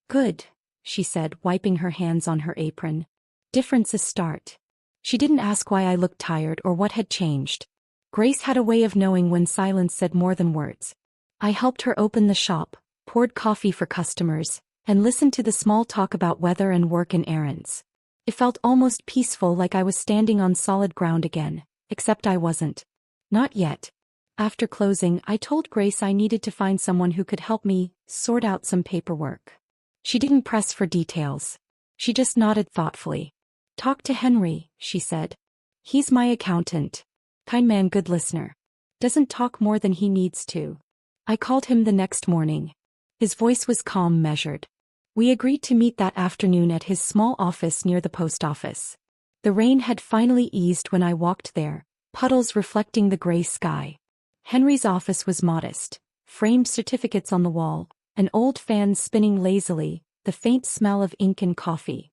"Good," she said, wiping her hands on her apron. "Different's a start." She didn't ask why I looked tired or what had changed. Grace had a way of knowing when silence said more than words. I helped her open the shop, poured coffee for customers, and listened to the small talk about weather and work and errands. It felt almost peaceful, like I was standing on solid ground again, except I wasn't. Not yet. After closing, I told Grace I needed to find someone who could help me sort out some paperwork. She didn't press for details. She just nodded thoughtfully. "Talk to Henry," she said. "He's my accountant. Kind man, good listener. Doesn't talk more than he needs to." I called him the next morning. His voice was calm, measured. We agreed to meet that afternoon at his small office near the post office. The rain had finally eased when I walked there, puddles reflecting the gray sky. Henry's office was modest, framed certificates on the wall, an old fan spinning lazily, the faint smell of ink and coffee.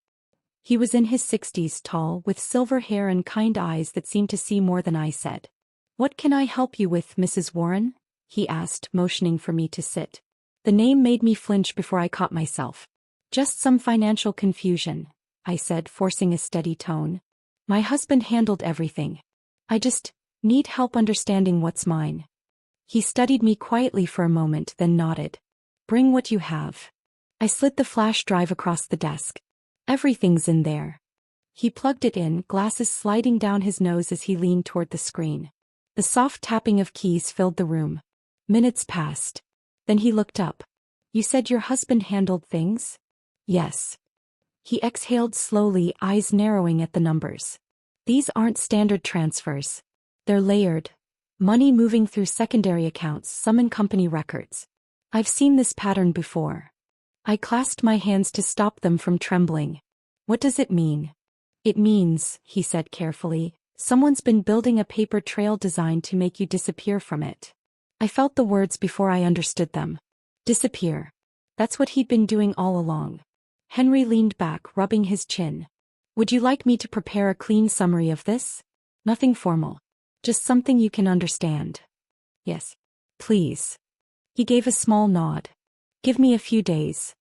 He was in his 60s, tall, with silver hair and kind eyes that seemed to see more than I said. "What can I help you with, Mrs. Warren?" he asked, motioning for me to sit. The name made me flinch before I caught myself. "Just some financial confusion," I said, forcing a steady tone. "My husband handled everything. I just need help understanding what's mine." He studied me quietly for a moment, then nodded. "Bring what you have." I slid the flash drive across the desk. "Everything's in there." He plugged it in, glasses sliding down his nose as he leaned toward the screen. The soft tapping of keys filled the room. Minutes passed. Then he looked up. "You said your husband handled things?" "Yes." He exhaled slowly, eyes narrowing at the numbers. "These aren't standard transfers. They're layered. Money moving through secondary accounts, some in company records. I've seen this pattern before." I clasped my hands to stop them from trembling. "What does it mean?" "It means," he said carefully, "someone's been building a paper trail designed to make you disappear from it." I felt the words before I understood them. Disappear. That's what he'd been doing all along. Henry leaned back, rubbing his chin. "Would you like me to prepare a clean summary of this? Nothing formal. Just something you can understand." "Yes. Please." He gave a small nod. "Give me a few days."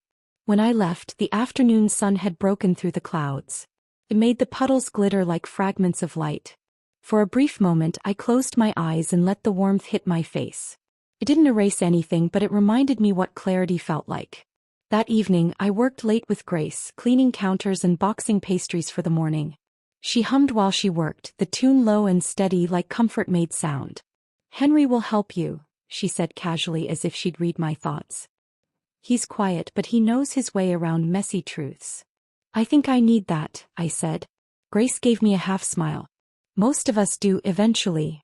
When I left, the afternoon sun had broken through the clouds. It made the puddles glitter like fragments of light. For a brief moment I closed my eyes and let the warmth hit my face. It didn't erase anything, but it reminded me what clarity felt like. That evening I worked late with Grace, cleaning counters and boxing pastries for the morning. She hummed while she worked, the tune low and steady like comfort made sound. "Henry will help you," she said casually as if she'd read my thoughts. "He's quiet, but he knows his way around messy truths." "I think I need that," I said. Grace gave me a half smile. "Most of us do eventually."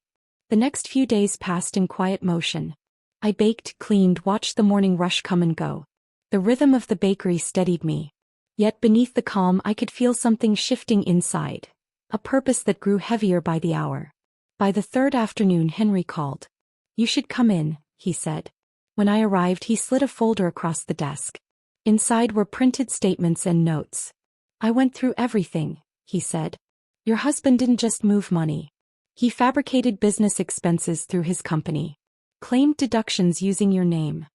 The next few days passed in quiet motion. I baked, cleaned, watched the morning rush come and go. The rhythm of the bakery steadied me. Yet beneath the calm I could feel something shifting inside, a purpose that grew heavier by the hour. By the third afternoon Henry called. "You should come in," he said. When I arrived he slid a folder across the desk. Inside were printed statements and notes. "I went through everything," he said. "Your husband didn't just move money. He fabricated business expenses through his company. Claimed deductions using your name."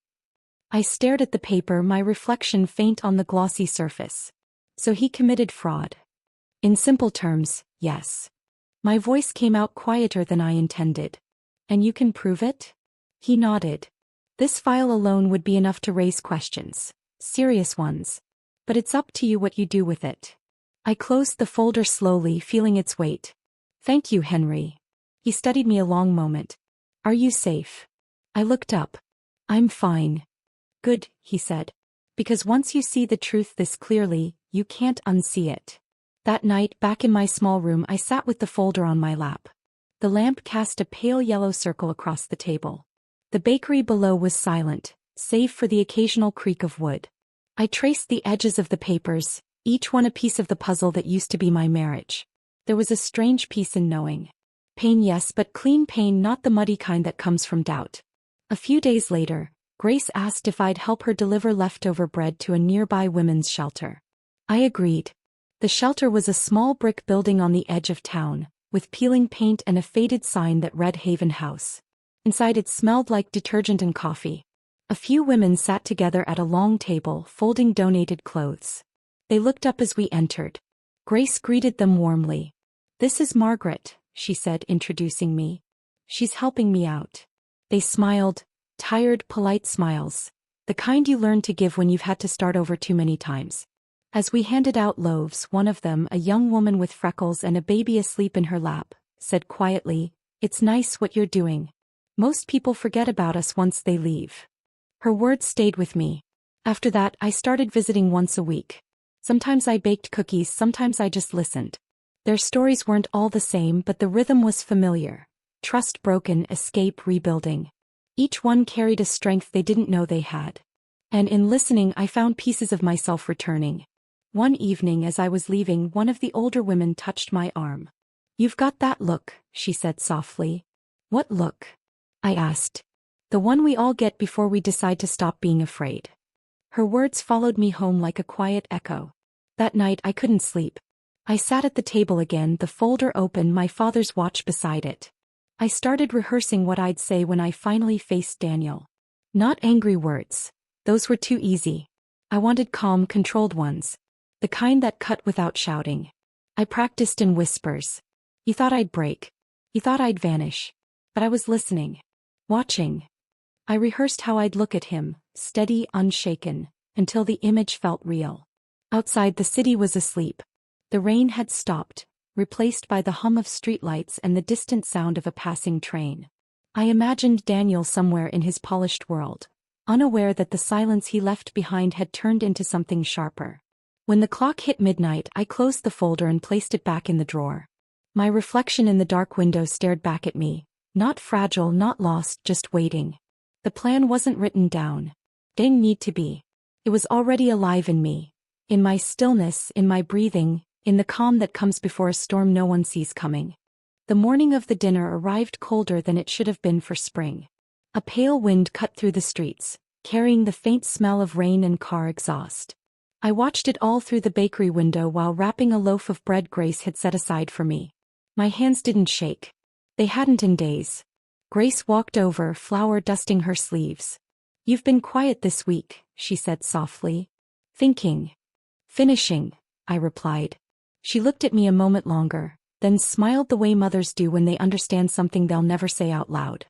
I stared at the paper, my reflection faint on the glossy surface. "So he committed fraud." "In simple terms, yes." My voice came out quieter than I intended. "And you can prove it?" He nodded. "This file alone would be enough to raise questions. Serious ones. But it's up to you what you do with it." I closed the folder slowly, feeling its weight. "Thank you, Henry." He studied me a long moment. "Are you safe?" I looked up. "I'm fine." "Good," he said. "Because once you see the truth this clearly, you can't unsee it." That night, back in my small room, I sat with the folder on my lap. The lamp cast a pale yellow circle across the table. The bakery below was silent, save for the occasional creak of wood. I traced the edges of the papers, each one a piece of the puzzle that used to be my marriage. There was a strange peace in knowing. Pain, yes, but clean pain, not the muddy kind that comes from doubt. A few days later, Grace asked if I'd help her deliver leftover bread to a nearby women's shelter. I agreed. The shelter was a small brick building on the edge of town, with peeling paint and a faded sign that read Haven House. Inside it smelled like detergent and coffee. A few women sat together at a long table, folding donated clothes. They looked up as we entered. Grace greeted them warmly. "This is Margaret," she said, introducing me. "She's helping me out." They smiled, tired, polite smiles, the kind you learn to give when you've had to start over too many times. As we handed out loaves, one of them, a young woman with freckles and a baby asleep in her lap, said quietly, "It's nice what you're doing." Most people forget about us once they leave. Her words stayed with me. After that, I started visiting once a week. Sometimes I baked cookies, sometimes I just listened. Their stories weren't all the same, but the rhythm was familiar. Trust broken, escape, rebuilding. Each one carried a strength they didn't know they had. And in listening, I found pieces of myself returning. One evening as I was leaving, one of the older women touched my arm. "You've got that look," she said softly. "What look?" I asked. "The one we all get before we decide to stop being afraid." Her words followed me home like a quiet echo. That night I couldn't sleep. I sat at the table again, the folder open, my father's watch beside it. I started rehearsing what I'd say when I finally faced Daniel. Not angry words. Those were too easy. I wanted calm, controlled ones. The kind that cut without shouting. I practiced in whispers. "You thought I'd break. You thought I'd vanish. But I was listening. Watching." I rehearsed how I'd look at him, steady, unshaken, until the image felt real. Outside, the city was asleep. The rain had stopped, replaced by the hum of streetlights and the distant sound of a passing train. I imagined Daniel somewhere in his polished world, unaware that the silence he left behind had turned into something sharper. When the clock hit midnight, I closed the folder and placed it back in the drawer. My reflection in the dark window stared back at me, not fragile, not lost, just waiting. The plan wasn't written down. Didn't need to be. It was already alive in me. In my stillness, in my breathing, in the calm that comes before a storm no one sees coming. The morning of the dinner arrived colder than it should have been for spring. A pale wind cut through the streets, carrying the faint smell of rain and car exhaust. I watched it all through the bakery window while wrapping a loaf of bread Grace had set aside for me. My hands didn't shake. They hadn't in days. Grace walked over, flour dusting her sleeves. "You've been quiet this week," she said softly. "Thinking." "Finishing," I replied. She looked at me a moment longer, then smiled the way mothers do when they understand something they'll never say out loud.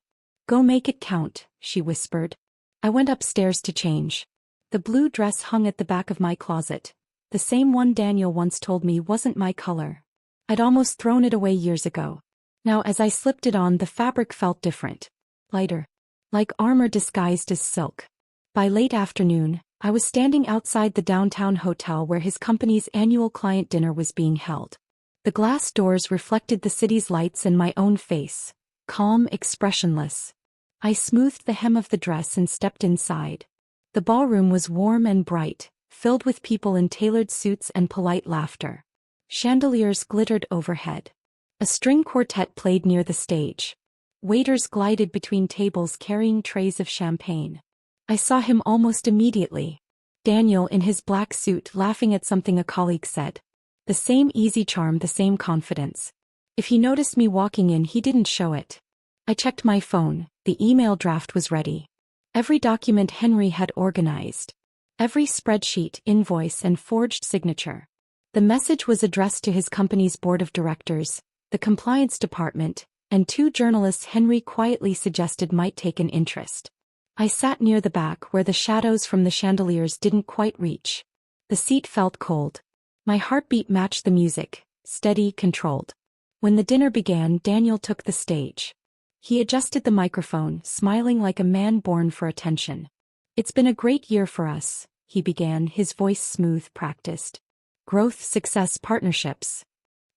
"Go make it count," she whispered. I went upstairs to change. The blue dress hung at the back of my closet, the same one Daniel once told me wasn't my color. I'd almost thrown it away years ago. Now as I slipped it on, the fabric felt different. Lighter. Like armor disguised as silk. By late afternoon, I was standing outside the downtown hotel where his company's annual client dinner was being held. The glass doors reflected the city's lights and my own face, calm, expressionless. I smoothed the hem of the dress and stepped inside. The ballroom was warm and bright, filled with people in tailored suits and polite laughter. Chandeliers glittered overhead. A string quartet played near the stage. Waiters glided between tables carrying trays of champagne. I saw him almost immediately. Daniel in his black suit laughing at something a colleague said. The same easy charm, the same confidence. If he noticed me walking in, he didn't show it. I checked my phone. The email draft was ready. Every document Henry had organized. Every spreadsheet, invoice, and forged signature. The message was addressed to his company's board of directors, the compliance department, and 2 journalists Henry quietly suggested might take an interest. I sat near the back where the shadows from the chandeliers didn't quite reach. The seat felt cold. My heartbeat matched the music, steady, controlled. When the dinner began, Daniel took the stage. He adjusted the microphone, smiling like a man born for attention. "It's been a great year for us," he began, his voice smooth, practiced. "Growth, success, partnerships."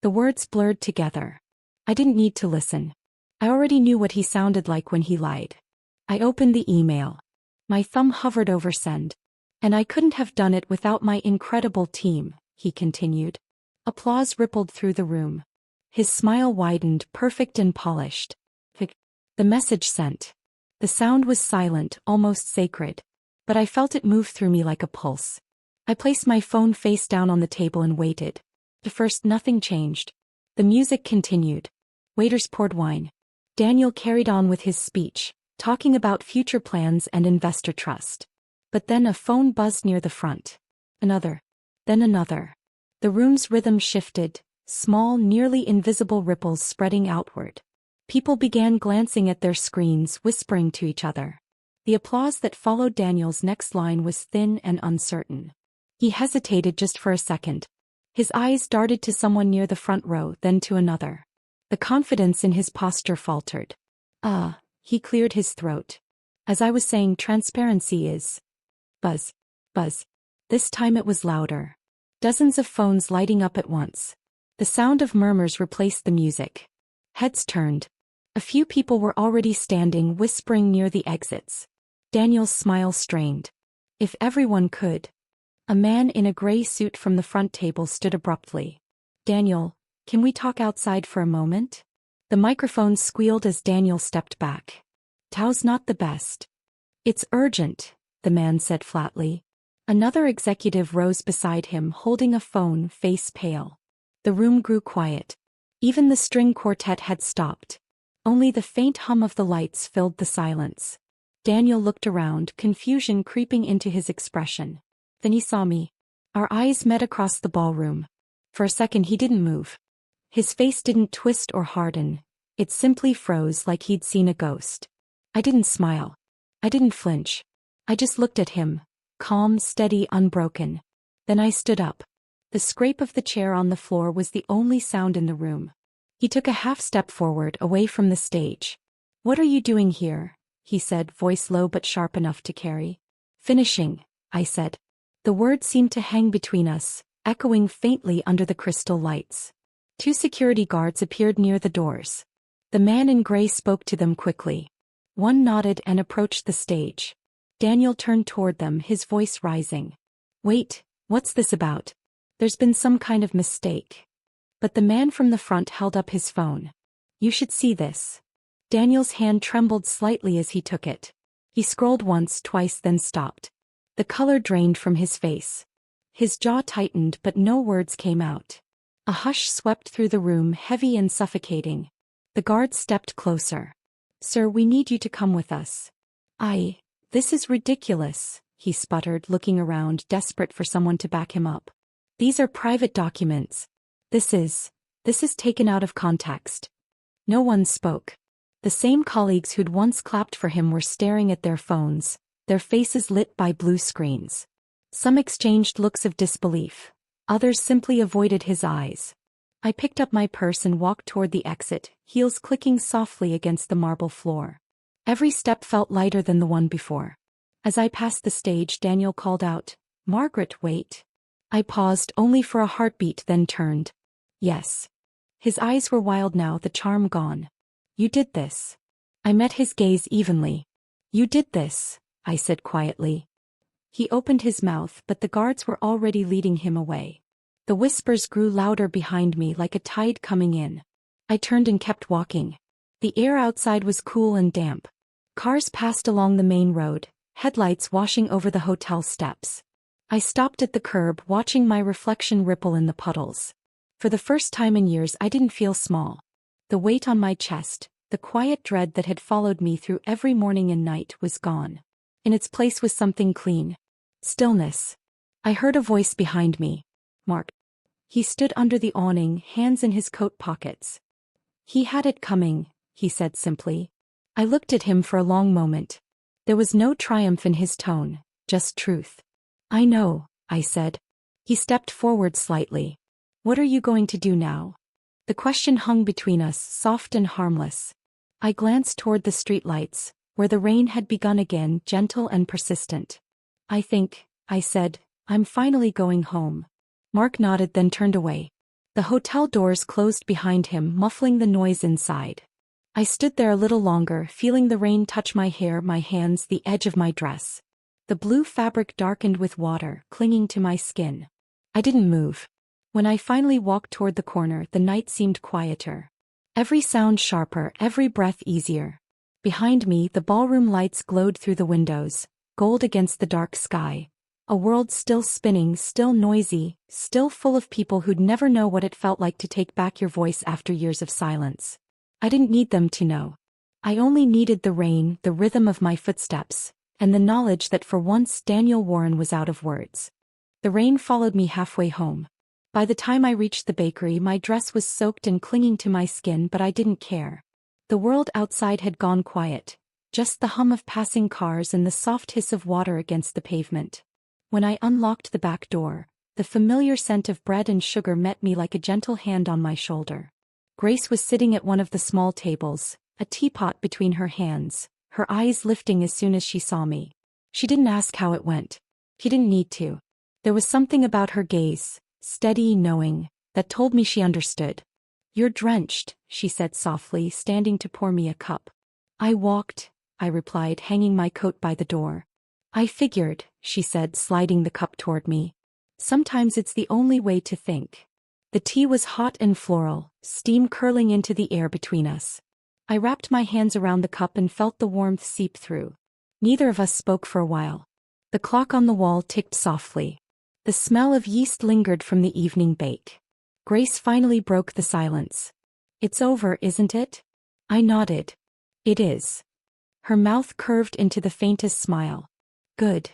The words blurred together. I didn't need to listen. I already knew what he sounded like when he lied. I opened the email. My thumb hovered over send. "And I couldn't have done it without my incredible team," he continued. Applause rippled through the room. His smile widened, perfect and polished. The message sent. The sound was silent, almost sacred. But I felt it move through me like a pulse. I placed my phone face down on the table and waited. At first nothing changed. The music continued. Waiters poured wine. Daniel carried on with his speech, talking about future plans and investor trust. But then a phone buzzed near the front. Another. Then another. The room's rhythm shifted, small, nearly invisible ripples spreading outward. People began glancing at their screens, whispering to each other. The applause that followed Daniel's next line was thin and uncertain. He hesitated just for a second. His eyes darted to someone near the front row, then to another. The confidence in his posture faltered. He cleared his throat. As I was saying, transparency is... Buzz. Buzz. This time it was louder. Dozens of phones lighting up at once. The sound of murmurs replaced the music. Heads turned. A few people were already standing, whispering near the exits. Daniel's smile strained. If everyone could. A man in a gray suit from the front table stood abruptly. Daniel, can we talk outside for a moment? The microphone squealed as Daniel stepped back. Tao's not the best. It's urgent, the man said flatly. Another executive rose beside him, holding a phone, face pale. The room grew quiet. Even the string quartet had stopped. Only the faint hum of the lights filled the silence. Daniel looked around, confusion creeping into his expression. Then he saw me. Our eyes met across the ballroom. For a second he didn't move. His face didn't twist or harden. It simply froze like he'd seen a ghost. I didn't smile. I didn't flinch. I just looked at him, calm, steady, unbroken. Then I stood up. The scrape of the chair on the floor was the only sound in the room. He took a half step forward, away from the stage. What are you doing here? He said, voice low but sharp enough to carry. Finishing, I said. The words seemed to hang between us, echoing faintly under the crystal lights. 2 security guards appeared near the doors. The man in gray spoke to them quickly. One nodded and approached the stage. Daniel turned toward them, his voice rising. Wait, what's this about? There's been some kind of mistake. But the man from the front held up his phone. You should see this. Daniel's hand trembled slightly as he took it. He scrolled once, twice, then stopped. The color drained from his face. His jaw tightened, but no words came out. A hush swept through the room, heavy and suffocating. The guards stepped closer. Sir, we need you to come with us. This is ridiculous, he sputtered, looking around, desperate for someone to back him up. These are private documents. This is taken out of context. No one spoke. The same colleagues who'd once clapped for him were staring at their phones, their faces lit by blue screens. Some exchanged looks of disbelief. Others simply avoided his eyes. I picked up my purse and walked toward the exit, heels clicking softly against the marble floor. Every step felt lighter than the one before. As I passed the stage, Daniel called out, "Margaret, wait." I paused only for a heartbeat, then turned. Yes. His eyes were wild now, the charm gone. You did this. I met his gaze evenly. You did this, I said quietly. He opened his mouth, but the guards were already leading him away. The whispers grew louder behind me, like a tide coming in. I turned and kept walking. The air outside was cool and damp. Cars passed along the main road, headlights washing over the hotel steps. I stopped at the curb, watching my reflection ripple in the puddles. For the first time in years, I didn't feel small. The weight on my chest, the quiet dread that had followed me through every morning and night, was gone. In its place was something clean. Stillness. I heard a voice behind me. Mark. He stood under the awning, hands in his coat pockets. He had it coming, he said simply. I looked at him for a long moment. There was no triumph in his tone, just truth. I know, I said. He stepped forward slightly. What are you going to do now? The question hung between us, soft and harmless. I glanced toward the streetlights, where the rain had begun again, gentle and persistent. I think, I said, I'm finally going home. Mark nodded, then turned away. The hotel doors closed behind him, muffling the noise inside. I stood there a little longer, feeling the rain touch my hair, my hands, the edge of my dress. The blue fabric darkened with water, clinging to my skin. I didn't move. When I finally walked toward the corner, the night seemed quieter. Every sound sharper, every breath easier. Behind me, the ballroom lights glowed through the windows, gold against the dark sky. A world still spinning, still noisy, still full of people who'd never know what it felt like to take back your voice after years of silence. I didn't need them to know. I only needed the rain, the rhythm of my footsteps, and the knowledge that for once Daniel Warren was out of words. The rain followed me halfway home. By the time I reached the bakery, my dress was soaked and clinging to my skin, but I didn't care. The world outside had gone quiet, just the hum of passing cars and the soft hiss of water against the pavement. When I unlocked the back door, the familiar scent of bread and sugar met me like a gentle hand on my shoulder. Grace was sitting at one of the small tables, a teapot between her hands, her eyes lifting as soon as she saw me. She didn't ask how it went. He didn't need to. There was something about her gaze, steady, knowing, that told me she understood. "You're drenched," she said softly, standing to pour me a cup. "I walked," I replied, hanging my coat by the door. "I figured," she said, sliding the cup toward me. "Sometimes it's the only way to think." The tea was hot and floral, steam curling into the air between us. I wrapped my hands around the cup and felt the warmth seep through. Neither of us spoke for a while. The clock on the wall ticked softly. The smell of yeast lingered from the evening bake. Grace finally broke the silence. "It's over, isn't it?" I nodded. "It is." Her mouth curved into the faintest smile. "Good."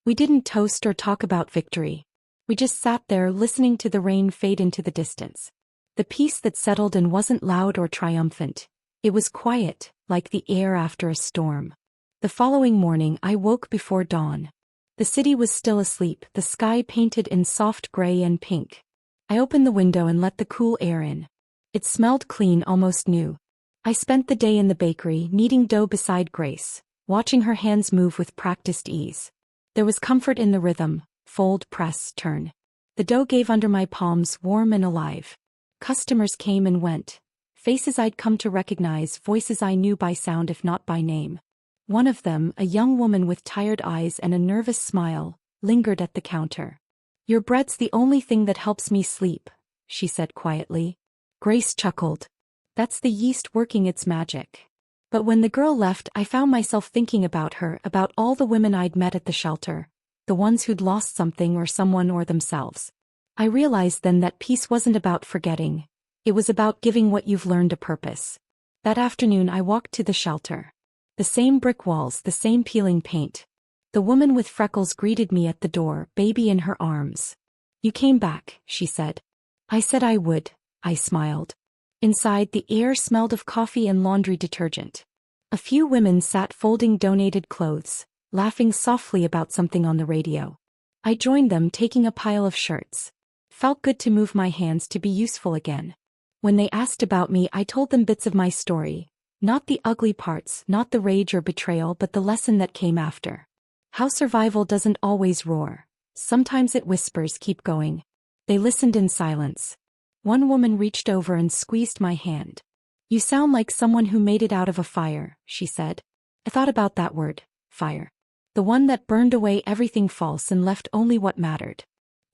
We didn't toast or talk about victory. We just sat there listening to the rain fade into the distance. The peace that settled in wasn't loud or triumphant. It was quiet, like the air after a storm. The following morning I woke before dawn. The city was still asleep, the sky painted in soft gray and pink. I opened the window and let the cool air in. It smelled clean, almost new. I spent the day in the bakery, kneading dough beside Grace, watching her hands move with practiced ease. There was comfort in the rhythm: fold, press, turn. The dough gave under my palms, warm and alive. Customers came and went. Faces I'd come to recognize, voices I knew by sound if not by name. One of them, a young woman with tired eyes and a nervous smile, lingered at the counter. "Your bread's the only thing that helps me sleep," she said quietly. Grace chuckled. "That's the yeast working its magic." But when the girl left, I found myself thinking about her, about all the women I'd met at the shelter, the ones who'd lost something or someone or themselves. I realized then that peace wasn't about forgetting. It was about giving what you've learned a purpose. That afternoon I walked to the shelter. The same brick walls, the same peeling paint. The woman with freckles greeted me at the door, baby in her arms. "You came back," she said. "I said I would," I smiled. Inside, the air smelled of coffee and laundry detergent. A few women sat folding donated clothes, laughing softly about something on the radio. I joined them, taking a pile of shirts. Felt good to move my hands, to be useful again. When they asked about me, I told them bits of my story. Not the ugly parts, not the rage or betrayal, but the lesson that came after. How survival doesn't always roar. Sometimes it whispers, "Keep going." They listened in silence. One woman reached over and squeezed my hand. "You sound like someone who made it out of a fire," she said. I thought about that word, fire. The one that burned away everything false and left only what mattered.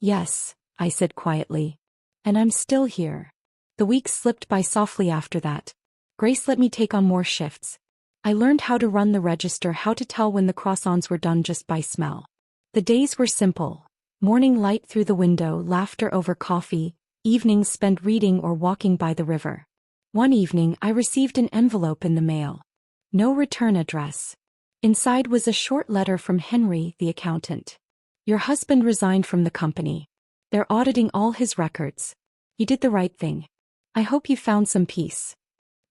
"Yes," I said quietly. "And I'm still here." The weeks slipped by softly after that. Grace let me take on more shifts. I learned how to run the register, how to tell when the croissants were done just by smell. The days were simple. Morning light through the window, laughter over coffee, evenings spent reading or walking by the river. One evening I received an envelope in the mail. No return address. Inside was a short letter from Henry, the accountant. "Your husband resigned from the company. They're auditing all his records. You did the right thing. I hope you found some peace."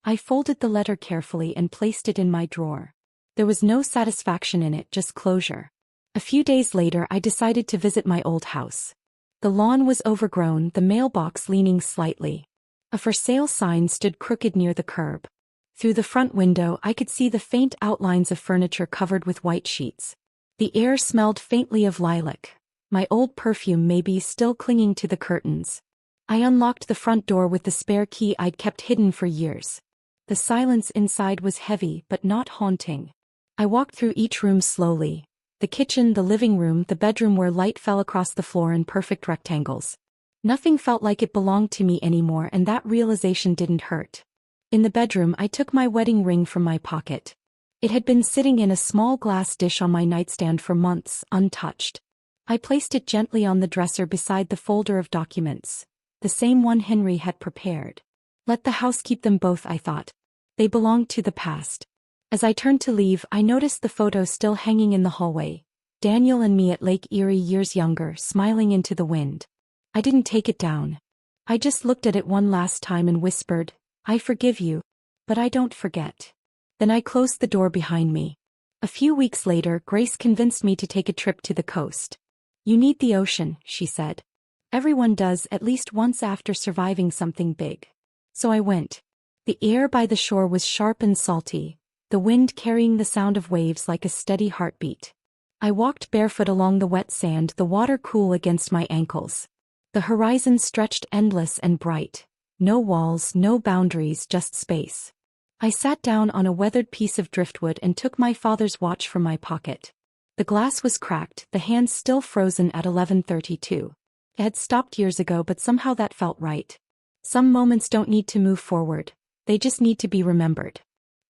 I folded the letter carefully and placed it in my drawer. There was no satisfaction in it, just closure. A few days later I decided to visit my old house. The lawn was overgrown, the mailbox leaning slightly. A for sale sign stood crooked near the curb. Through the front window I could see the faint outlines of furniture covered with white sheets. The air smelled faintly of lilac. My old perfume maybe still clinging to the curtains. I unlocked the front door with the spare key I'd kept hidden for years. The silence inside was heavy but not haunting. I walked through each room slowly. The kitchen, the living room, the bedroom where light fell across the floor in perfect rectangles. Nothing felt like it belonged to me anymore, and that realization didn't hurt. In the bedroom I took my wedding ring from my pocket. It had been sitting in a small glass dish on my nightstand for months, untouched. I placed it gently on the dresser beside the folder of documents. The same one Henry had prepared. Let the house keep them both, I thought. They belonged to the past. As I turned to leave, I noticed the photo still hanging in the hallway. Daniel and me at Lake Erie, years younger, smiling into the wind. I didn't take it down. I just looked at it one last time and whispered, "I forgive you, but I don't forget." Then I closed the door behind me. A few weeks later, Grace convinced me to take a trip to the coast. "You need the ocean," she said. "Everyone does at least once after surviving something big." So I went. The air by the shore was sharp and salty, the wind carrying the sound of waves like a steady heartbeat. I walked barefoot along the wet sand, the water cool against my ankles. The horizon stretched endless and bright. No walls, no boundaries, just space. I sat down on a weathered piece of driftwood and took my father's watch from my pocket. The glass was cracked, the hands still frozen at 11:32. It had stopped years ago, but somehow that felt right. Some moments don't need to move forward, they just need to be remembered.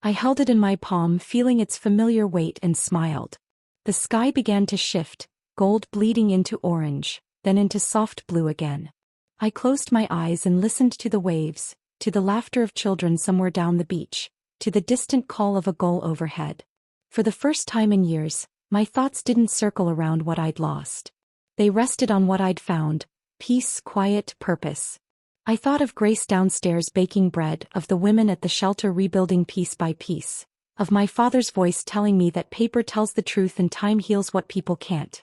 I held it in my palm, feeling its familiar weight, and smiled. The sky began to shift, gold bleeding into orange, then into soft blue again. I closed my eyes and listened to the waves, to the laughter of children somewhere down the beach, to the distant call of a gull overhead. For the first time in years, my thoughts didn't circle around what I'd lost. They rested on what I'd found: peace, quiet, purpose. I thought of Grace downstairs baking bread, of the women at the shelter rebuilding piece by piece, of my father's voice telling me that paper tells the truth and time heals what people can't.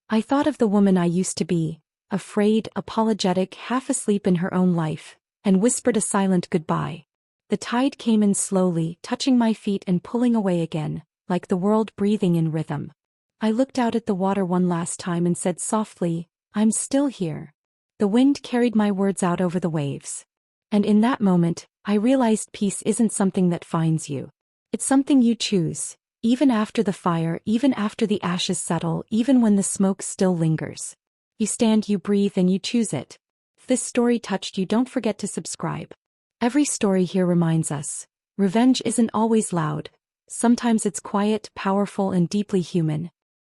I thought of the woman I used to be, afraid, apologetic, half asleep in her own life, and whispered a silent goodbye. The tide came in slowly, touching my feet and pulling away again, like the world breathing in rhythm. I looked out at the water one last time and said softly, "I'm still here." The wind carried my words out over the waves. And in that moment, I realized peace isn't something that finds you. It's something you choose, even after the fire, even after the ashes settle, even when the smoke still lingers. You stand, you breathe, and you choose it. If this story touched you, don't forget to subscribe. Every story here reminds us, revenge isn't always loud. Sometimes it's quiet, powerful, and deeply human.